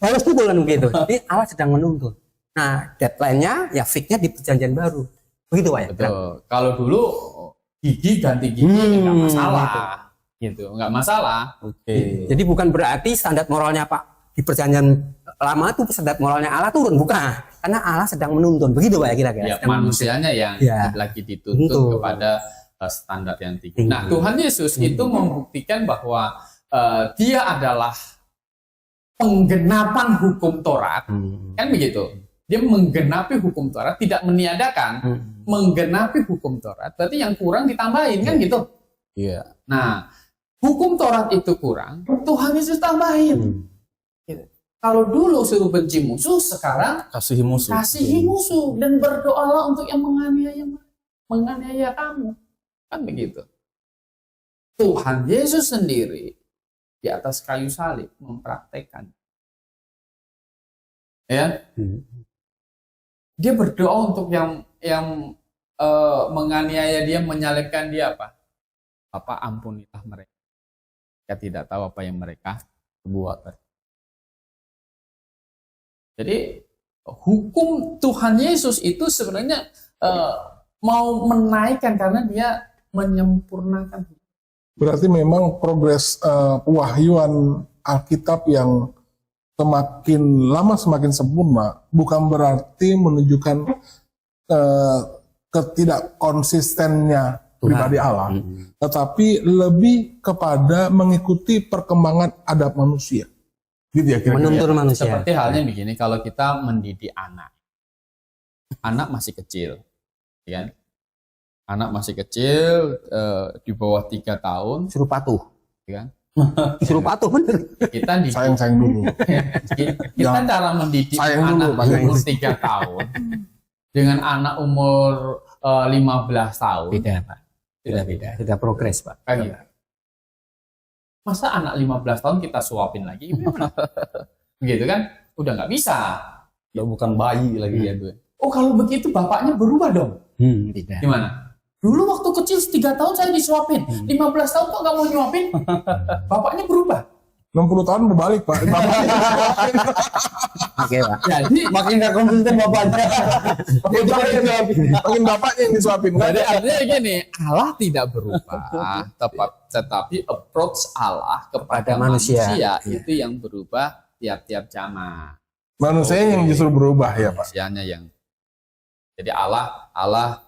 harus pukul kan begitu. Jadi Allah sedang menuntun. Nah, deadline-nya ya fix-nya di perjanjian baru. Begitu Pak ya? Betul. Kalau dulu gigi ganti gigi nggak masalah. Gitu, nggak masalah. Oke. Jadi bukan berarti standar moralnya Pak di perjanjian lama itu standar moralnya Allah turun, bukan. Karena Allah sedang menuntun. Begitu Pak ya kira-kira. Ya, manusianya yang lagi dituntut Betul. kepada standar yang tinggi. Nah, Tuhan Yesus itu membuktikan bahwa dia adalah penggenapan hukum Taurat. Kan begitu. Dia menggenapi hukum Taurat, tidak meniadakan, menggenapi hukum Taurat. Berarti yang kurang ditambahin, kan gitu. Iya. Nah, hukum Taurat itu kurang, Tuhan Yesus tambahin. Gitu. Kalau dulu suruh benci musuh, sekarang Kasihi musuh. kasihi musuh dan berdoalah untuk yang menganiaya kamu. Kan begitu. Tuhan Yesus sendiri di atas kayu salib mempraktekkan. Ya. Dia berdoa untuk yang menganiaya dia, menyalibkan dia apa? Bapa, ampunilah mereka. Mereka tidak tahu apa yang mereka buat. Jadi hukum Tuhan Yesus itu sebenarnya mau menaikkan karena dia menyempurnakan. Berarti memang progres pewahyuan Alkitab yang semakin lama semakin sempurna bukan berarti menunjukkan ketidak konsistennya pribadi Allah, tetapi lebih kepada mengikuti perkembangan adab manusia. Gitu ya kira-kira. Menuntun manusia. Seperti halnya begini, kalau kita mendidik anak masih kecil, ya kan? Anak masih kecil, di bawah 3 tahun, Suruh patuh. ya kan? Suruh patuh bener. Kita di Sayang dulu. kita cara mendidik Sayang anak dulu, Pak. umur 3 tahun dengan anak umur 15 tahun. Beda Pak. Beda. Sudah progres Pak. Kan gitu. Masa anak 15 tahun kita suapin lagi? Gimana? Gitu kan? Udah nggak bisa. Udah bukan bayi lagi ya tuh. Oh, kalau begitu bapaknya berubah dong. Tidak. Gimana? Dulu waktu kecil 3 tahun saya disuapin. 15 tahun kok nggak mau nyuapin? Bapaknya berubah. 60 tahun berbalik Pak. Oke Pak. Jadi Makin gak konsisten bapaknya. Makin bapaknya yang disuapin. Jadi artinya gini, Allah tidak berubah, tetapi approach Allah kepada manusia itu yang berubah tiap-tiap zaman. Manusia yang justru berubah ya Pak. Manusianya yang. Jadi Allah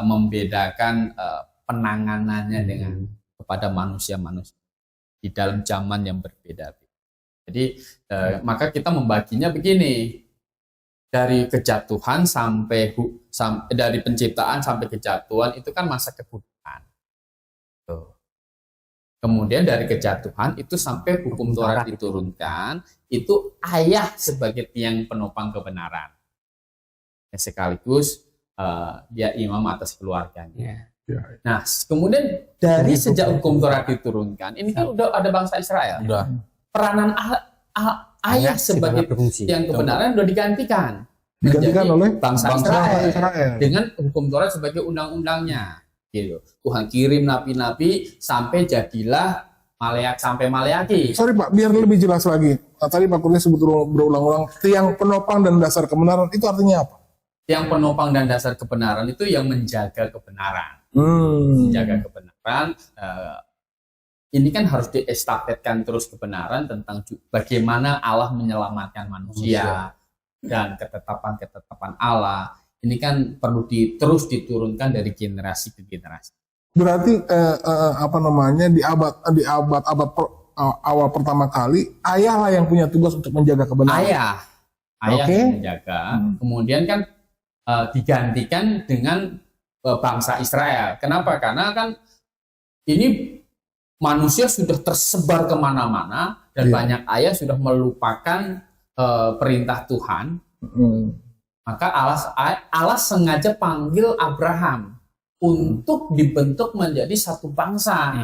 membedakan penanganannya dengan kepada manusia-manusia di dalam zaman yang berbeda. Jadi maka kita membaginya begini. Dari kejatuhan sampai dari penciptaan sampai kejatuhan itu kan masa kebudayaan. Kemudian dari kejatuhan itu sampai hukum Taurat diturunkan, itu ayah sebagai tiang penopang kebenaran. Sekaligus dia imam atas keluarganya. Nah, kemudian dari sejak hukum Taurat diturunkan, ini kan udah ada bangsa Israel. Udah. Peranan ayah sebagai tiang kebenaran udah digantikan. Digantikan Menjadi oleh bangsa Israel. dengan hukum Taurat sebagai undang-undangnya. Gitu. Tuhan kirim nabi-nabi sampai jadilah Maleaki. Sorry Pak, biar lebih jelas lagi. Tadi Pak Kurnia sebut berulang-ulang tiang penopang dan dasar kebenaran itu artinya apa? Yang penopang dan dasar kebenaran itu yang menjaga kebenaran. Menjaga kebenaran. ini kan harus diestafetkan terus kebenaran tentang bagaimana Allah menyelamatkan manusia dan ketetapan-ketetapan Allah. Ini kan perlu terus diturunkan dari generasi ke generasi. Berarti di abad awal pertama kali ayah lah yang punya tugas untuk menjaga kebenaran. Ayah Oke. yang menjaga. Kemudian kan digantikan dengan bangsa Israel. Kenapa? Karena kan ini manusia sudah tersebar kemana-mana dan Iya. banyak ayah sudah melupakan perintah Tuhan. Maka Allah sengaja panggil Abraham untuk dibentuk menjadi satu bangsa.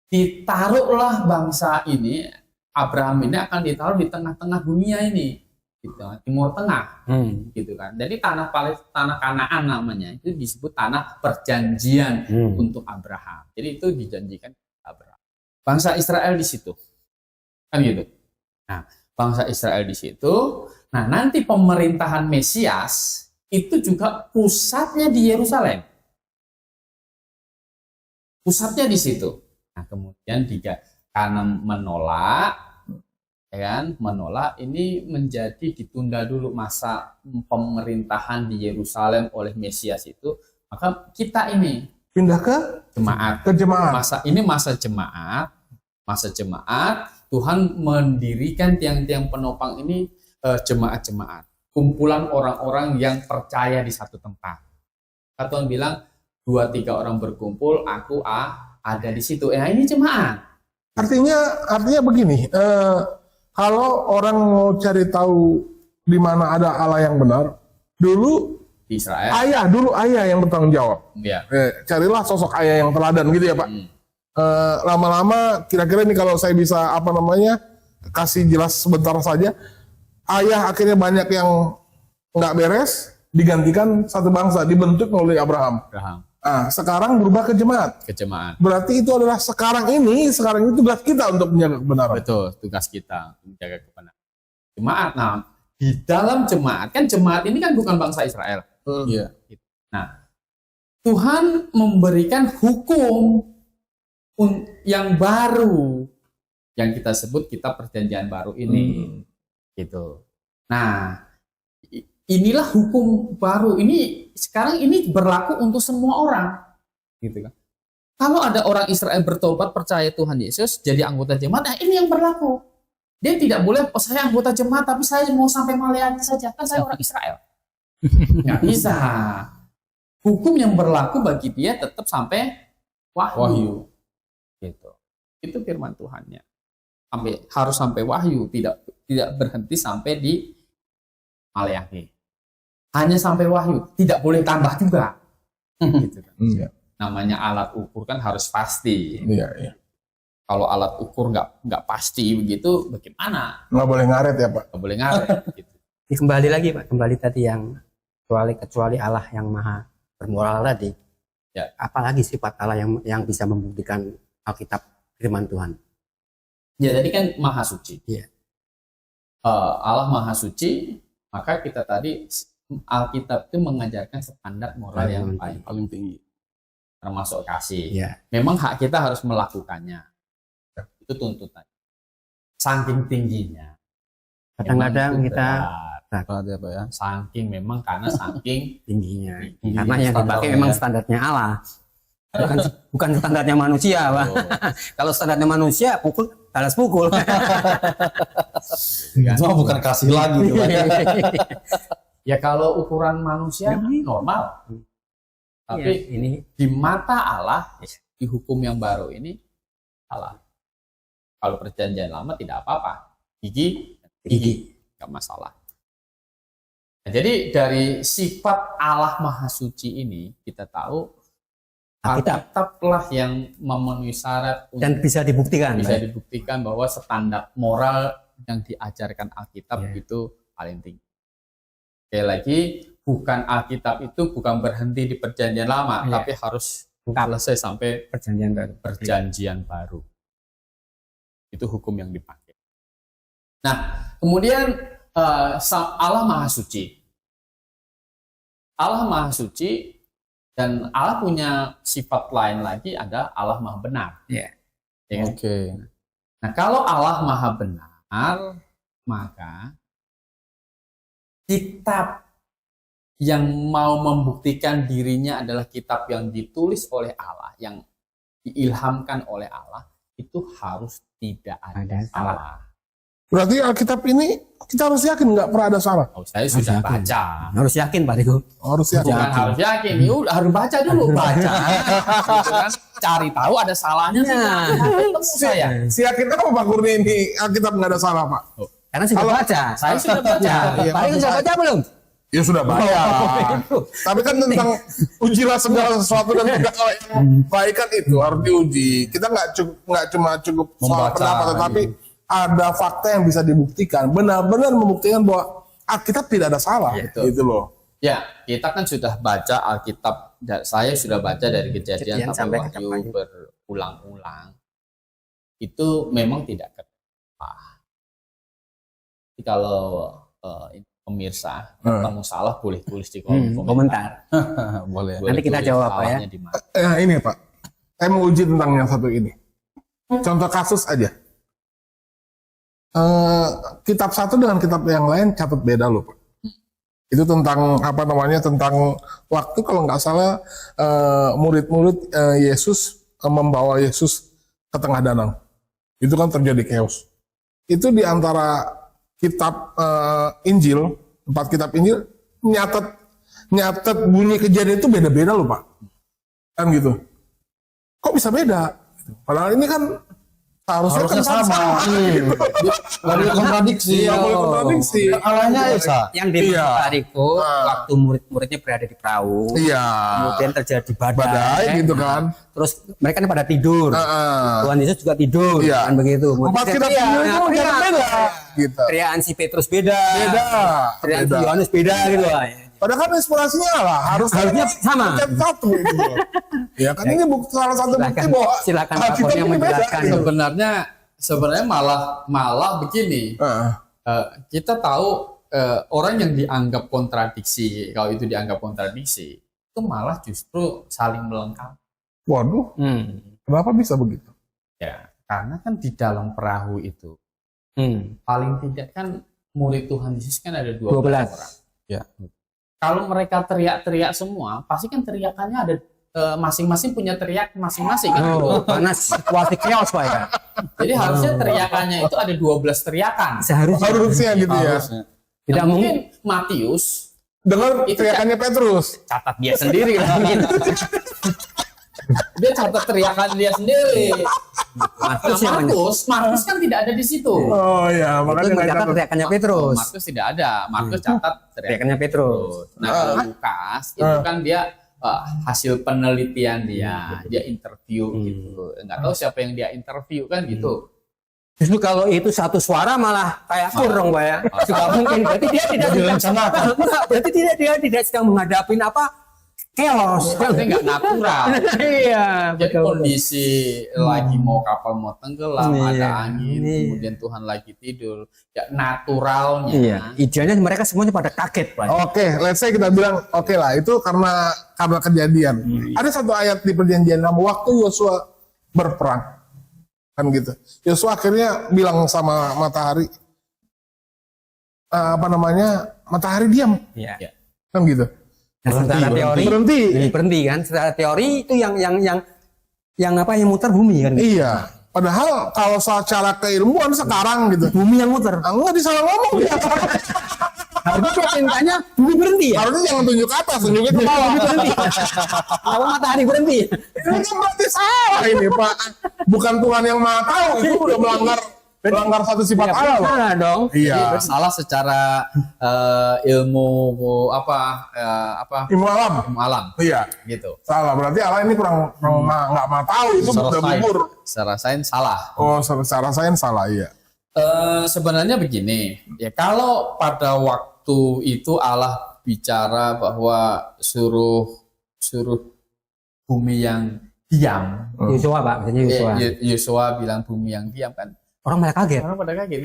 Ditaruhlah bangsa ini, Abraham ini akan ditaruh di tengah-tengah dunia ini, gitu, Timur Tengah, gitu kan. Jadi tanah Kanaan namanya itu disebut tanah perjanjian untuk Abraham. Jadi itu dijanjikan Abraham. Bangsa Israel di situ, kan gitu. Nah, bangsa Israel di situ. Nah, nanti pemerintahan Mesias itu juga pusatnya di Yerusalem. Pusatnya di situ. Nah, kemudian karena menolak, ya kan, menolak ini menjadi ditunda dulu masa pemerintahan di Yerusalem oleh Mesias itu. Maka kita ini Pindah ke jemaat. jemaat. Masa jemaat, Tuhan mendirikan tiang-tiang penopang ini jemaat-jemaat, kumpulan orang-orang yang percaya di satu tempat. Tuhan bilang 2-3 orang berkumpul, aku ada di situ. Nah, ini jemaat. Artinya begini, kalau orang mau cari tahu di mana ada Allah yang benar, dulu Di Israel. ayah yang bertanggung jawab. Ya. Carilah sosok ayah yang teladan gitu ya Pak. Lama-lama kira-kira ini kalau saya bisa kasih jelas sebentar saja, ayah akhirnya banyak yang nggak beres, digantikan satu bangsa, dibentuk oleh Abraham. Sekarang berubah ke jemaat. Ke jemaat. Berarti itu adalah sekarang ini tugas kita untuk menjaga kebenaran. Betul, tugas kita untuk menjaga kebenaran. Jemaat. Nah, di dalam jemaat, kan jemaat ini kan bukan bangsa Israel. Iya. Nah, Tuhan memberikan hukum yang baru yang kita sebut kitab perjanjian baru ini. Gitu. Nah, inilah hukum baru ini sekarang ini berlaku untuk semua orang, gitu kan. Kalau ada orang Israel bertobat percaya Tuhan Yesus jadi anggota jemaat, nah ini yang berlaku. Dia tidak boleh saya anggota jemaat tapi saya mau sampai Maleakhi saja, kan saya orang Israel. Nggak bisa. Hukum yang berlaku bagi dia tetap sampai wahyu. Gitu. Itu firman Tuhannya. Harus sampai wahyu, tidak berhenti sampai di Maleakhi. Hanya sampai wahyu, tidak boleh tambah juga. Gitu kan. Namanya alat ukur kan harus pasti. Iya. Kalau alat ukur nggak pasti begitu, bagaimana? Nggak boleh ngaret ya Pak. Nggak boleh ngaret. Gitu. Kembali lagi Pak, kembali tadi yang kecuali Allah yang maha bermoral tadi. Ya. Apalagi sifat Allah yang bisa membuktikan Alkitab firman Tuhan. Ya, tadi kan maha suci. Iya. Allah maha suci, maka kita tadi Alkitab itu mengajarkan standar moral yang paling tinggi, termasuk kasih. Iya. Memang hak kita harus melakukannya. Itu tuntutan. Saking tingginya. Kadang-kadang memang itu kita berat. Memang karena saking tingginya. tinggi Karena yang dipakai standarnya. memang standarnya Allah. Bukan standarnya manusia, Pak. Kalau standarnya manusia, balas pukul. Itu mah bukan kasih lagi. Ya kalau ukuran manusia normal. Tapi ini di mata Allah, di hukum yang baru ini salah. Kalau perjanjian lama tidak apa-apa. Gigi, nggak masalah. Nah, jadi dari sifat Allah Maha Suci ini kita tahu Alkitablah yang memenuhi syarat dan bisa dibuktikan. dibuktikan bahwa standar moral yang diajarkan Alkitab itu paling tinggi. Sekali lagi, bukan Alkitab itu bukan berhenti di perjanjian lama, tapi harus selesai sampai perjanjian baru. Itu hukum yang dipakai. Nah, kemudian Allah Maha Suci. Allah Maha Suci dan Allah punya sifat lain lagi, ada Allah Maha Benar. Ya kan? Oke. Nah, kalau Allah Maha Benar, maka kitab yang mau membuktikan dirinya adalah kitab yang ditulis oleh Allah, yang diilhamkan oleh Allah, itu harus tidak ada salah. Berarti Alkitab ini kita harus yakin nggak pernah ada salah. Oh, saya sudah yakin. baca. Harus yakin Pak Riko. Harus yakin. Bukan harus yakin, harus baca dulu, baca. Gitu kan? Cari tahu ada salahnya Nah. ketemu saya. Si yakin apa Pak Kurni ini Alkitab nggak ada salah Pak? Karena sudah baca. Saya sudah baca. Iya, Pak Riko sudah baca belum? Ya sudah baca. Tapi kan tentang ujilah segala sesuatu dan tidak kalau yang baik kan itu harus diuji. Kita nggak cuma cukup soal Membaca, pendapat, tetapi ada fakta yang bisa dibuktikan. Benar-benar membuktikan bahwa Alkitab tidak ada salah. Ya, Gitu loh. Ya, kita kan sudah baca Alkitab. Saya sudah baca dari Kejadian sampai Kejadian Wahyu berulang-ulang. Itu memang tidak ketepah. Jadi kalau pemirsa kamu salah boleh tulis di kolom Komentar. Boleh. Nanti kita tulis jawab, Pak, ya. salahnya di mana. Ini Pak, saya mau uji tentang yang satu ini. Contoh kasus aja. Kitab satu dengan kitab yang lain catat beda loh Pak. Itu tentang apa namanya, tentang waktu kalau nggak salah murid-murid Yesus membawa Yesus ke tengah danau. Itu kan terjadi chaos. Itu di antara kitab Injil, 4 kitab Injil nyatet bunyi kejadian itu beda-beda loh Pak. Kan gitu. Kok bisa beda? Padahal ini kan harusnya Harusnya kan sama. Gitu. Gak boleh kontradiksi. Nggak boleh kontradiksi. Alahnya Esa. Yang dimaksud Iya. Pak Riko, waktu murid-muridnya berada di perahu, Iya. kemudian terjadi badai, Badai gitu kan. terus mereka kan pada tidur. Heeh. Tuhan Yesus juga tidur, Iya. kan begitu. 4 kitab Iya, Injil itu teriak. beda. Gitu. Teriakan si Petrus beda, Beda. teriakan si Beda. Yohanes beda gitu lah. Padahal kan inspirasinya lah Harusnya sama. Kitab satu gitu. Ya kan ini salah satu bukti Silakan, bahwa silakan Pak Alkitab Kurnia ini beda, menjelaskan. gitu. Sebenarnya malah begini. Heeh. Kita tahu orang yang dianggap kontradiksi, kalau itu dianggap kontradiksi, itu malah justru saling melengkapi. Waduh, kenapa bisa begitu? Ya, karena kan di dalam perahu itu Hmm. paling tidak kan murid Tuhan Yesus kan ada 12 12. orang. Ya. Kalau mereka teriak-teriak semua, pasti kan teriakannya ada masing-masing punya teriak masing-masing kan gitu. Oh, karena situasi chaos Pak ya. Jadi harusnya teriakannya itu ada 12 teriakan. Seharusnya Harusnya gitu ya. Harusnya. tidak Nah, mungkin. mungkin Matius Dengar Itu teriakannya Petrus. catat dia sendiri lah gitu. Dia catat teriakan dia sendiri. Markus yang mencatat Markus kan tidak ada di situ. Oh iya, makanya nggak mencatat catat. teriakannya Petrus. Markus tidak ada. Markus catat Teriakannya Petrus. Nah, kalau Lukas itu kan dia hasil penelitian dia interview gitu. Enggak tahu siapa yang dia interview kan gitu. Justru kalau itu satu suara malah kayak kurang Pak ya. Tidak mungkin. Berarti dia tidak Direncanakan. Enggak, berarti dia tidak sedang menghadapi apa chaos. Berarti nggak natural. Iya, Jadi betul. kondisi lagi mau kapal mau tenggelam, Iya. ada angin, Iya. kemudian Tuhan lagi tidur. Ya naturalnya. Iya, idealnya mereka semuanya pada kaget Pak. Oke, let's say kita bilang oke lah itu karena kejadian. Ada satu ayat di perjanjian lama waktu Yosua berperang. Kan gitu. Yosua akhirnya bilang sama matahari matahari diam. Iya. Ya. Kan gitu. Nah, secara teori Berhenti. berhenti kan. Secara teori itu yang apa yang muter bumi kan. Iya. Padahal kalau secara keilmuan sekarang gitu. Bumi yang muter. Enggak disalah ngomong dia. Harusnya dia perintahnya bumi berhenti ya. Harusnya jangan tunjuk ke atas, tunjukin ke bawah. Berhenti. Kenapa matahari berhenti? Ini kan berarti salah ini Pak. Bukan Tuhan yang maha tahu, itu udah melanggar satu sifat Allah loh. Salah dong. Iya. Salah secara ilmu Ilmu alam. ilmu alam Iya. gitu. Salah. Berarti Allah ini kurang nggak maha tahu, itu udah gugur. Secara sains salah. Oh, secara sains salah, iya. Sebenarnya begini, ya kalau pada waktu itu Allah bicara bahwa suruh bumi yang diam, Yosua Pak, misalnya Yosua. Yosua bilang bumi yang diam kan, Orang malah kaget. orang pada kaget.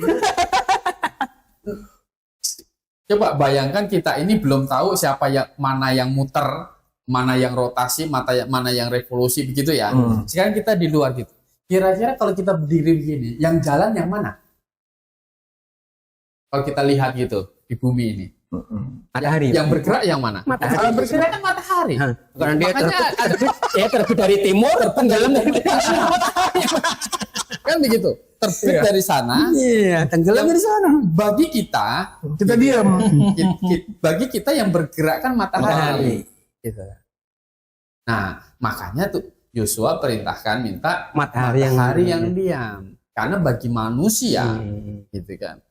Coba bayangkan kita ini belum tahu siapa mana yang muter, mana yang rotasi, mana yang revolusi begitu ya. Sekarang kita di luar gitu. kira-kira kalau kita berdiri begini, yang jalan yang mana? Kalau kita lihat gitu di bumi ini, Matahari. yang bergerak yang mana? Matahari. Yang bergerak kan matahari. Karena dia Makanya terbit dari timur, tenggelam dari kan begitu. Terbit dari sana. Iya, tenggelam dari sana. Bagi kita, Kita diam. bagi kita yang bergerak kan matahari. Gitu. Nah, makanya tuh Yosua perintahkan minta Matahari yang diam. Karena bagi manusia, gitu kan,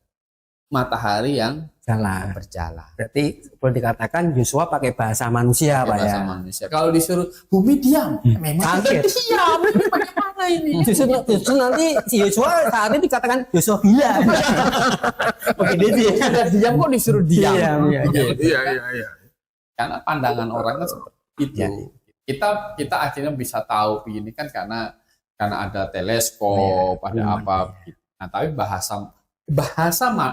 matahari yang jalan. berjalan. Berarti boleh dikatakan Yosua pakai bahasa manusia, Pak ya. Bahasa manusia. Kalau disuruh bumi diam, memang Kaget. diam. Ini bagaimana ini? Justru nanti si Yosua saat ini dikatakan Yosua gila. Oke, dia Sudah diam kok disuruh diam. Diam, iya, iya. Iya. Karena pandangan orang kan seperti itu. Ya. Kita akhirnya bisa tahu begini kan karena ada teleskop, ada apa. Nah, tapi bahasa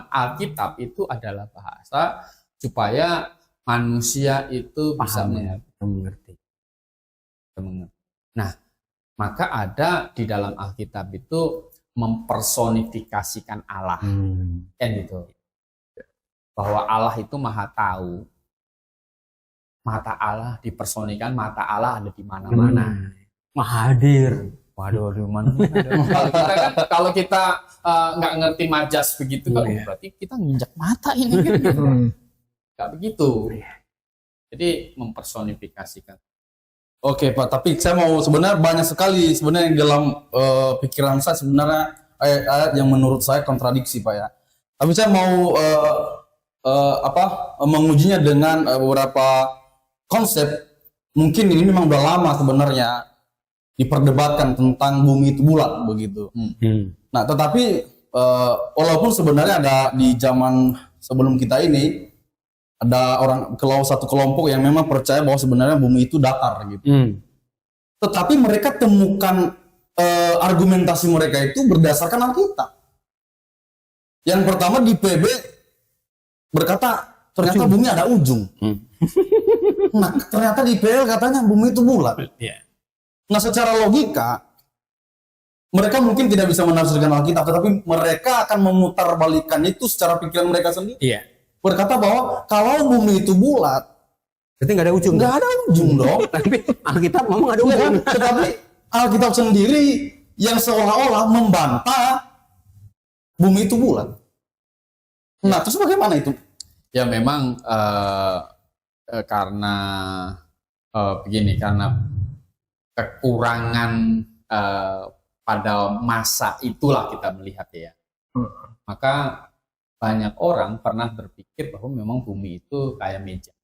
Alkitab itu adalah bahasa supaya manusia itu bisa mengerti. mengerti. Nah, maka ada di dalam Alkitab itu mempersonifikasikan Allah, kan gitu. Bahwa Allah itu maha tahu. Mata Allah dipersonikan, mata Allah ada di mana-mana. Maha hadir. Waduh, mana? Kalau kita nggak ngerti majas begitu, kan berarti kita nginjak mata ini. Nggak begitu. Jadi mempersonifikasikan. Oke Pak, tapi saya mau sebenarnya banyak sekali sebenarnya yang dalam pikiran saya sebenarnya ayat-ayat yang menurut saya kontradiksi Pak ya. Tapi saya mau mengujinya dengan beberapa konsep. Mungkin ini memang udah lama sebenarnya diperdebatkan tentang bumi itu bulat begitu. Nah, tetapi walaupun sebenarnya ada di zaman sebelum kita ini ada satu kelompok yang memang percaya bahwa sebenarnya bumi itu datar gitu. Tetapi mereka temukan argumentasi mereka itu berdasarkan Alkitab. Yang pertama di PB berkata ternyata bumi ada ujung. Nah, ternyata di PL katanya bumi itu bulat. Nah, secara logika mereka mungkin tidak bisa menafsirkan Alkitab, tetapi mereka akan memutarbalikkan itu secara pikiran mereka sendiri. Iya. Berkata bahwa kalau bumi itu bulat, Berarti nggak ada ujung. nggak ada ujung dong. Tapi Alkitab ngomong ada ujung. Tetapi Alkitab sendiri yang seolah-olah membantah bumi itu bulat. Nah, terus bagaimana itu? Ya memang karena begini, karena kekurangan pada masa itulah kita melihat ya. Maka banyak orang pernah berpikir bahwa memang bumi itu kayak meja.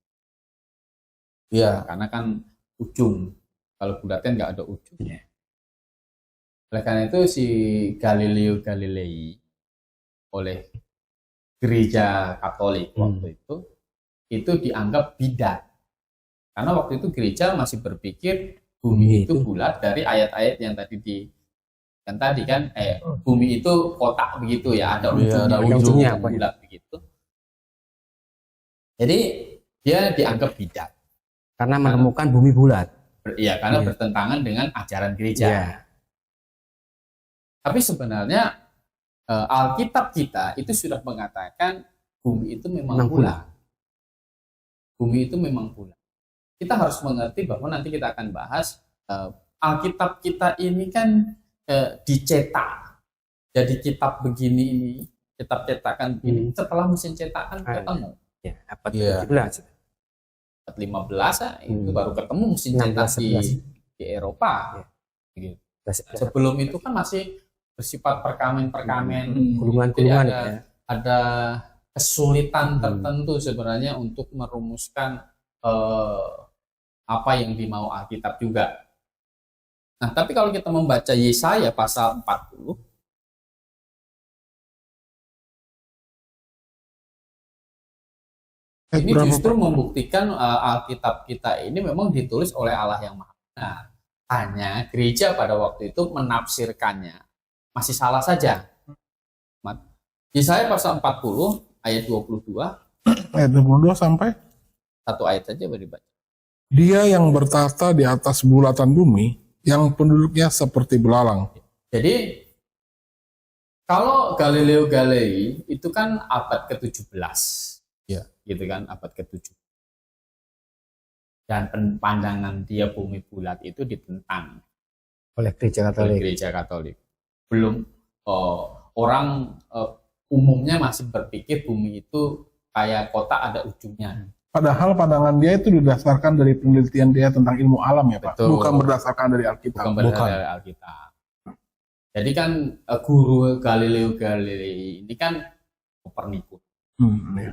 Ya, Karena kan ujung. Kalau bulat kan nggak ada ujungnya. Oleh karena itu si Galileo Galilei oleh gereja Katolik waktu itu dianggap bidat. Karena waktu itu gereja masih berpikir bumi itu bulat dari ayat-ayat yang tadi bumi itu kotak begitu ya, ada ujungnya bulat begitu. Jadi dia dianggap bidat Karena menemukan bumi bulat. karena bertentangan dengan ajaran gereja. Iya. Tapi sebenarnya Alkitab kita itu sudah mengatakan bumi itu memang bulat. Bumi itu memang bulat. Kita harus mengerti bahwa nanti kita akan bahas Alkitab kita ini kan dicetak. Jadi kitab begini ini, kitab cetakan begini. Setelah mesin cetakan ketemu. Ya, abad 17. Abad 15 itu baru ketemu mesin cetak di Eropa. Gitu. Sebelum itu kan masih bersifat perkamen-perkamen, gulungan-gulungan jadi ada kesulitan tertentu sebenarnya untuk merumuskan apa yang dimau Alkitab juga. Nah, tapi kalau kita membaca Yesaya pasal 40, ini justru membuktikan Alkitab kita ini memang ditulis oleh Allah yang Maha Benar. Hanya gereja pada waktu itu menafsirkannya masih salah saja. Yesaya pasal 40 ayat 22. Ayat 22 sampai. Satu ayat saja beri baca. Dia yang bertahta di atas bulatan bumi, yang penduduknya seperti belalang. Jadi kalau Galileo Galilei itu kan abad ke-17. Ya. Gitu kan, abad ke-7. Dan pandangan dia bumi bulat itu ditentang Oleh gereja oleh Katolik. gereja Katolik. Belum orang umumnya masih berpikir bumi itu kayak kotak ada ujungnya. Padahal pandangan dia itu didasarkan dari penelitian dia tentang ilmu alam ya Pak, Betul. bukan berdasarkan dari Alkitab. Bukan benar dari Alkitab. Jadi kan guru Galileo Galilei ini kan Kopernikus. Ya.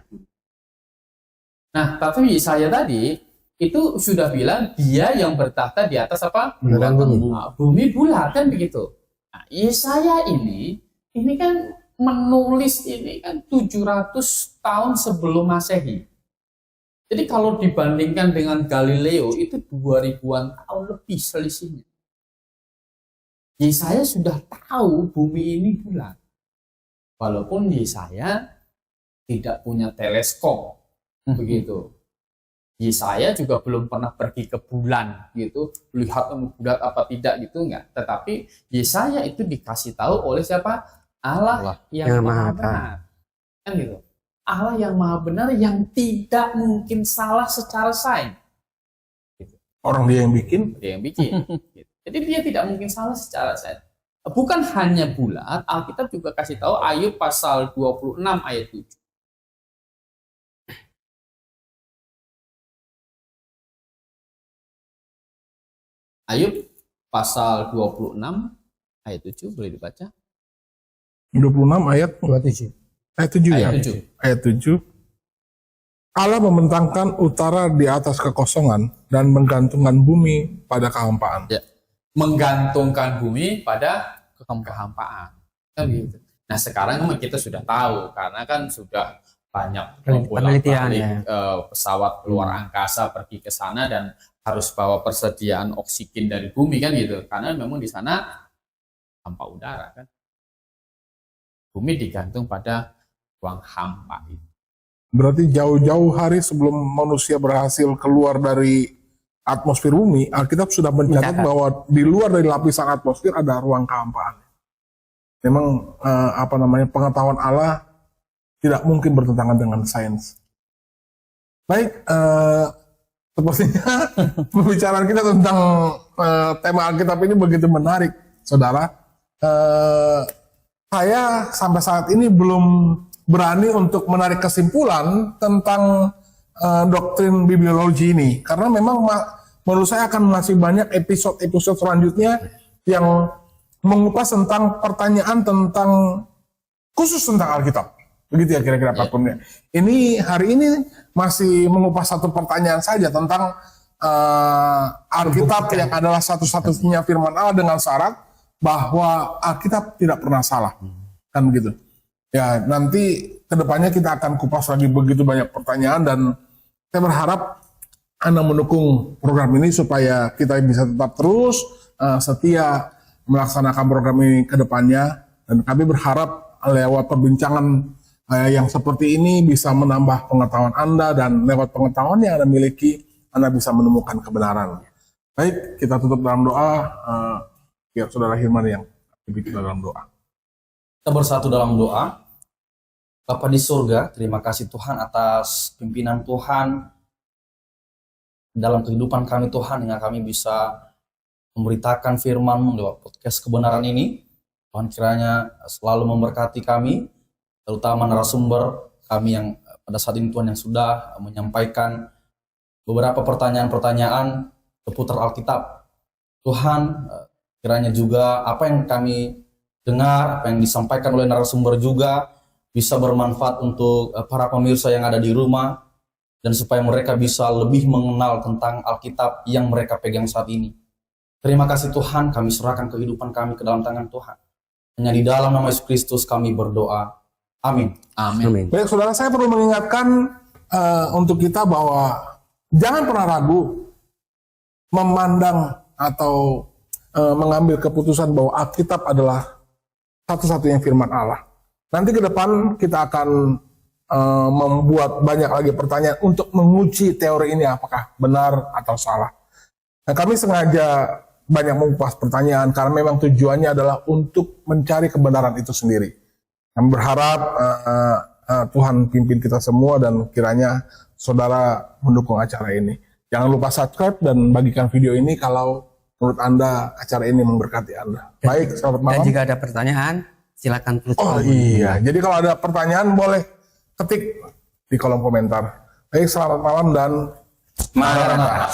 Nah, tapi saya tadi itu sudah bilang dia yang bertahta di atas apa? Bulan bumi. Nah, bumi bulat kan begitu. Nah, Yesaya ini kan menulis ini kan 700 tahun sebelum Masehi. Jadi kalau dibandingkan dengan Galileo itu 2000-an tahun lebih selisihnya. Yesaya sudah tahu bumi ini bulat. Walaupun Yesaya tidak punya teleskop begitu. Yesaya juga belum pernah pergi ke bulan gitu, lihat bulat apa tidak gitu enggak. Tetapi Yesaya itu dikasih tahu oleh siapa? Allah yang Maha Benar. Kan gitu. Allah yang Maha Benar yang tidak mungkin salah secara sains. Orang dia yang bikin. Dia yang bikin. Gitu. Jadi dia tidak mungkin salah secara sains. Bukan hanya bulat, Alkitab juga kasih tahu Ayub pasal 26 ayat 7. Ayub pasal 26 ayat 7 boleh dibaca? 26 ayat 27. ayat 7 ya. Ayat 7. Ayat 7. Allah membentangkan utara di atas kekosongan dan menggantungkan bumi pada kehampaan. Ya. Menggantungkan bumi pada kehampaan. Kan gitu. Nah, sekarang kita sudah tahu karena kan sudah banyak Penelitian, ya. Pesawat luar angkasa pergi ke sana dan harus bawa persediaan oksigen dari bumi kan gitu. Karena memang di sana hampa udara kan. Bumi digantung pada ruang hampa itu. Berarti jauh-jauh hari sebelum manusia berhasil keluar dari atmosfer bumi, Alkitab sudah mencatat bahwa di luar dari lapisan atmosfer ada ruang kehampaan. Memang pengetahuan Allah tidak mungkin bertentangan dengan sains. Baik, sepertinya pembicaraan kita tentang tema Alkitab ini begitu menarik, saudara. Saya sampai saat ini belum berani untuk menarik kesimpulan tentang doktrin bibliologi ini, karena memang menurut saya akan masih banyak episode-episode selanjutnya yang mengupas tentang pertanyaan tentang khusus tentang Alkitab. Begitu ya kira-kira Pak Purnia. Ini hari ini masih mengupas satu pertanyaan saja tentang Alkitab yang adalah satu-satunya firman Allah dengan syarat bahwa Alkitab tidak pernah salah. Kan begitu. Ya, nanti kedepannya kita akan kupas lagi begitu banyak pertanyaan dan saya berharap Anda mendukung program ini supaya kita bisa tetap terus setia melaksanakan program ini ke depannya, dan kami berharap lewat perbincangan yang seperti ini bisa menambah pengetahuan Anda, dan lewat pengetahuan yang Anda miliki Anda bisa menemukan kebenaran. Baik, kita tutup dalam doa, biar Saudara Hilman yang dibikin dalam doa. Kita bersatu dalam doa. Bapa di surga, terima kasih Tuhan atas pimpinan Tuhan dalam kehidupan kami Tuhan, hingga kami bisa memberitakan firman lewat podcast kebenaran ini. Tuhan kiranya selalu memberkati kami, terutama narasumber kami yang pada saat ini Tuhan yang sudah menyampaikan beberapa pertanyaan-pertanyaan seputar Alkitab. Tuhan, kiranya juga apa yang kami dengar, apa yang disampaikan oleh narasumber juga bisa bermanfaat untuk para pemirsa yang ada di rumah, dan supaya mereka bisa lebih mengenal tentang Alkitab yang mereka pegang saat ini. Terima kasih Tuhan, kami serahkan kehidupan kami ke dalam tangan Tuhan. Hanya di dalam nama Yesus Kristus kami berdoa. Amin. Amin. Baik, saudara, saya perlu mengingatkan untuk kita bahwa jangan pernah ragu memandang atau mengambil keputusan bahwa Alkitab adalah satu-satunya firman Allah. Nanti ke depan kita akan membuat banyak lagi pertanyaan untuk menguji teori ini apakah benar atau salah. Nah, kami sengaja banyak mengupas pertanyaan karena memang tujuannya adalah untuk mencari kebenaran itu sendiri. Kami berharap Tuhan pimpin kita semua dan kiranya saudara mendukung acara ini. Jangan lupa subscribe dan bagikan video ini kalau menurut Anda acara ini memberkati Anda. Baik, selamat Dan malam. jika ada pertanyaan, silakan tulis. Oh iya, jadi kalau ada pertanyaan boleh ketik di kolom komentar. Baik, selamat malam dan Maranatha.